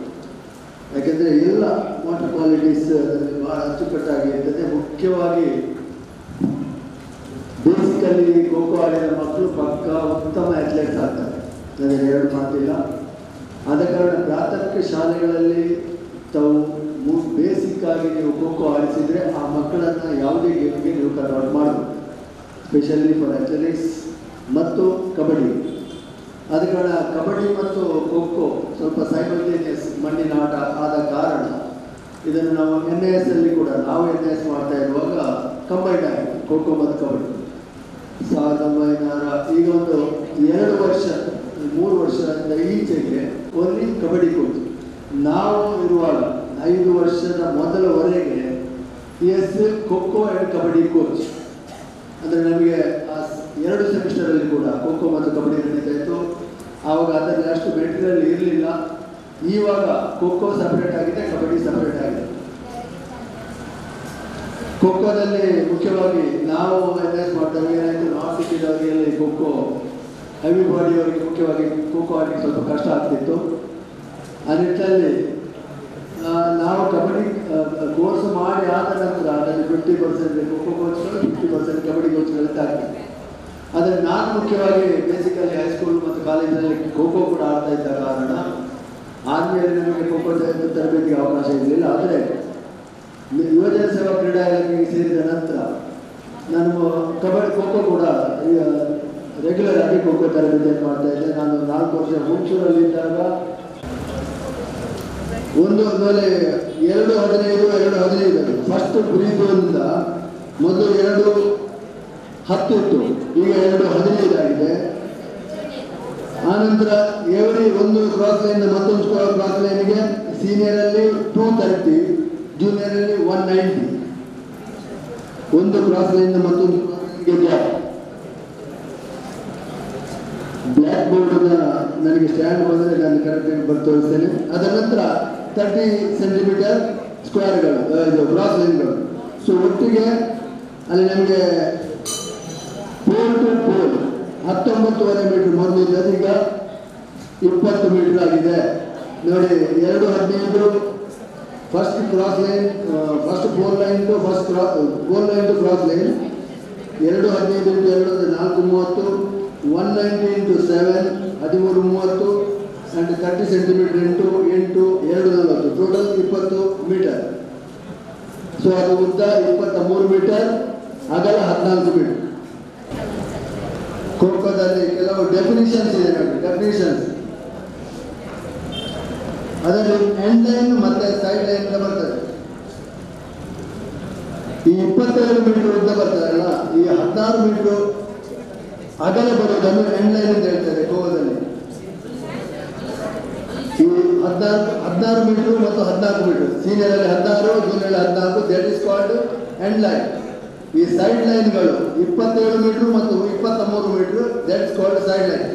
ಯಾಕೆಂದರೆ ಎಲ್ಲ ವಾಟರ್ ಕ್ವಾಲಿಟೀಸ್ ಅದರಲ್ಲಿ ಬಹಳ ಅಚ್ಚುಕಟ್ಟಾಗಿರ್ತದೆ. ಮುಖ್ಯವಾಗಿ ಬೇಸಿಕಲಿ ಖೋಖೋ ಆಡಿದ ಮಕ್ಕಳು ಪಕ್ಕ ಉತ್ತಮ ಅಥ್ಲೆಟ್ಸ್ ಆಗ್ತಾರೆ, ಅದರಲ್ಲಿ ಎರಡು ಮಾತಿಲ್ಲ. ಆದ ಕಾರಣ ಪ್ರಾಥಮಿಕ ಶಾಲೆಗಳಲ್ಲಿ ತಾವು ಬೇಸಿಕ್ ಆಗಿ ನೀವು ಖೋಖೋ ಆಡಿಸಿದರೆ ಆ ಮಕ್ಕಳನ್ನು ಯಾವುದೇ ಗೇಮ್ಗೆ ನೀವು ಕನ್ವರ್ಟ್ ಮಾಡಬಹುದು. ಸ್ಪೆಷಲಿ ಫಾರ್ ಅಥ್ಲೆಟಿಕ್ಸ್ ಮತ್ತು ಕಬಡ್ಡಿ. ಆದ ಕಾರಣ ಕಬಡ್ಡಿ ಮತ್ತು ಖೋಖೋ ಸ್ವಲ್ಪ ಸೈಮಲ್ಟೇನಿಯಸ್ ಮಣ್ಣಿನ ಆಟ ಆದ ಕಾರಣ ಇದನ್ನು ನಾವು NIS ಅಲ್ಲಿ ಕೂಡ ನಾವು NIS ಮಾಡ್ತಾ ಇರುವಾಗ ಕಂಬೈಂಡ್ ಆಗಿದೆ ಖೋಖೋ ಮತ್ತು ಕಬಡ್ಡಿ. 1900 ಈಗ ಒಂದು 2 ವರ್ಷ 3 ವರ್ಷದಿಂದ ಈಚೆಗೆ ಓನ್ಲಿ ಕಬಡ್ಡಿ ಕೋಚ್. ನಾವು ಇರುವಾಗ 5 ವರ್ಷದ ಮೊದಲವರೆಗೆ ಖೋಖೋ ಆ್ಯಂಡ್ ಕಬಡ್ಡಿ ಕೋಚ್. ಅಂದರೆ ನಮಗೆ ಆ 2 ಸೆಮಿಸ್ಟರಲ್ಲಿ ಕೂಡ ಖೋಖೋ ಮತ್ತು ಕಬಡ್ಡಿ ನಡೀತಾ ಇತ್ತು. ಆವಾಗ ಅದರಲ್ಲಿ ಅಷ್ಟು ಮೆಟೀರಿಯಲ್ ಇರಲಿಲ್ಲ. ಇವಾಗ ಖೋಖೋ ಸಪರೇಟ್ ಆಗಿದೆ, ಕಬಡ್ಡಿ ಸಪರೇಟ್ ಆಗಿದೆ. ಖೋಖೋದಲ್ಲಿ ಮುಖ್ಯವಾಗಿ ನಾವು NIS ಮಾಡಿದಾಗ ಏನಾಯಿತು, ನಾರ್ತ್ ಸಿಟಿದವರಿಗೆಲ್ಲ ಖೋಖೋ ಹೆವಿ ಬಾಡಿಯವರಿಗೆ ಮುಖ್ಯವಾಗಿ ಖೋಖೋ ಆಡಲಿಕ್ಕೆ ಸ್ವಲ್ಪ ಕಷ್ಟ ಆಗ್ತಿತ್ತು. ಆ ನಿಟ್ಟಿನಲ್ಲಿ ನಾವು ಕಬಡ್ಡಿ ಕೋರ್ಸ್ ಮಾಡಿ ಆದ ನಂತರ ಅದರಲ್ಲಿ 50% ಖೋಖೋ ಕೋಚ್ಗಳು, 50% ಕಬಡ್ಡಿ ಕೋಚ್ಗಳು ಆಗ್ತಿತ್ತು. ಆದರೆ ನಾನು ಮುಖ್ಯವಾಗಿ ಬೇಸಿಕಲಿ ಹೈಸ್ಕೂಲ್ ಮತ್ತು ಕಾಲೇಜಿನಲ್ಲಿ ಖೋಖೋ ಕೂಡ ಆಡ್ತಾ ಇದ್ದ ಕಾರಣ ಆದಮೇಲೆ ನಮಗೆ ಖೋಖೋ ತರಬೇತಿಗೆ ಅವಕಾಶ ಇರಲಿಲ್ಲ. ಆದರೆ ಯುವಜನ ಸೇವಾ ಕ್ರೀಡಾ ಇಲಾಖೆಗೆ ಸೇರಿದ ನಂತರ ನಾನು ಖೋಖೋ ಕೂಡ ರೆಗ್ಯುಲರ್ ಆಗಿ ಖೋಖೋ ತರಬೇತಿಯನ್ನು ಮಾಡ್ತಾ ಇದ್ದೆ. ನಾನು 4 ವರ್ಷ ಹುಣಸೂರಲ್ಲಿದ್ದಾಗ ಆಮೇಲೆ 2-15 ಫಸ್ಟ್ ಬ್ರೀದೋನಿಂದ ಮೊದಲು 2-10 ಇತ್ತು, ಈಗ 2-15 ಆಗಿದೆ. ಆನಂತರ ಒಂದು ಕ್ರಾಸ್ ಲೈನ್ ಮತ್ತೊಂದು ಕ್ರಾಸ್ ಲೈನ್ಗೆ ಸೀನಿಯರಲ್ಲಿ 230, ಜೂನಿಯರಲ್ಲಿ 190. ಒಂದು ಕ್ರಾಸ್ ಲೈನ್ ಮತ್ತೊಂದು ಗ್ಯಾಪ್. ಬ್ಲ್ಯಾಕ್ ಬೋರ್ಡ್ ನನಗೆ ಸ್ಟ್ಯಾಂಡ್ ಬಂದರೆ ನಾನು ಕರೆಕ್ಟಾಗಿ ತೋರಿಸ್ತೇನೆ. ಅದರ ನಂತರ 30 ಸೆಂಟಿಮೀಟರ್ ಸ್ಕ್ವೇರ್ಗಳು, ಇದು ಕ್ರಾಸ್ ಲೈನ್ಗಳು. ಸೊ ಒಟ್ಟಿಗೆ ಅಲ್ಲಿ ನಮಗೆ 4 to 4 19.5 ಮೀಟರ್ ಮೊದಲಿಂದ ಈಗ 20 ಮೀಟರ್ ಆಗಿದೆ ನೋಡಿ. 2-15 first cross line, first 4 line to first 4 line to cross line. 2-15 × 2 4-30, 190 × 7 13-30 and 30 centimetre into 8 240, total 20 metre. So ಅದು ಉದ್ದ 23 ಮೀಟರ್, ಅಗಲ 14 ಮೀಟರ್. ಖೋಖೋದಲ್ಲಿ ಕೆಲವು ಡೆಫಿನಿಷನ್ಸ್ ಇದೆ ನೋಡಿ, ಡೆಫಿನಿಷನ್ಸ್. ಅದರಲ್ಲಿ ಎಂಡ್ ಲೈನ್ ಮತ್ತೆ ಸೈಡ್ ಲೈನ್ ಬರ್ತದೆ. ಈ 22 ಮೀಟರ್ ಉದ್ದ ಬರ್ತದಲ್ಲ, ಈ 16 ಮೀಟರ್ ಅಗಲ ಬರೋದನ್ನು ಎಂಡ್ ಲೈನ್ ಅಂತ ಹೇಳ್ತಾರೆ ಖೋಖೋದಲ್ಲಿ. ಈ 16 ಮೀಟರ್ ಮತ್ತು 14 ಮೀಟರ್, ಸೀನಿಯರ್ ಅಲ್ಲಿ 16, junior 14, that is called end line. ಈ ಸೈಡ್ ಲೈನ್ಗಳು 27 ಮೀಟರ್ ಮತ್ತು 23 metre, that is called side line.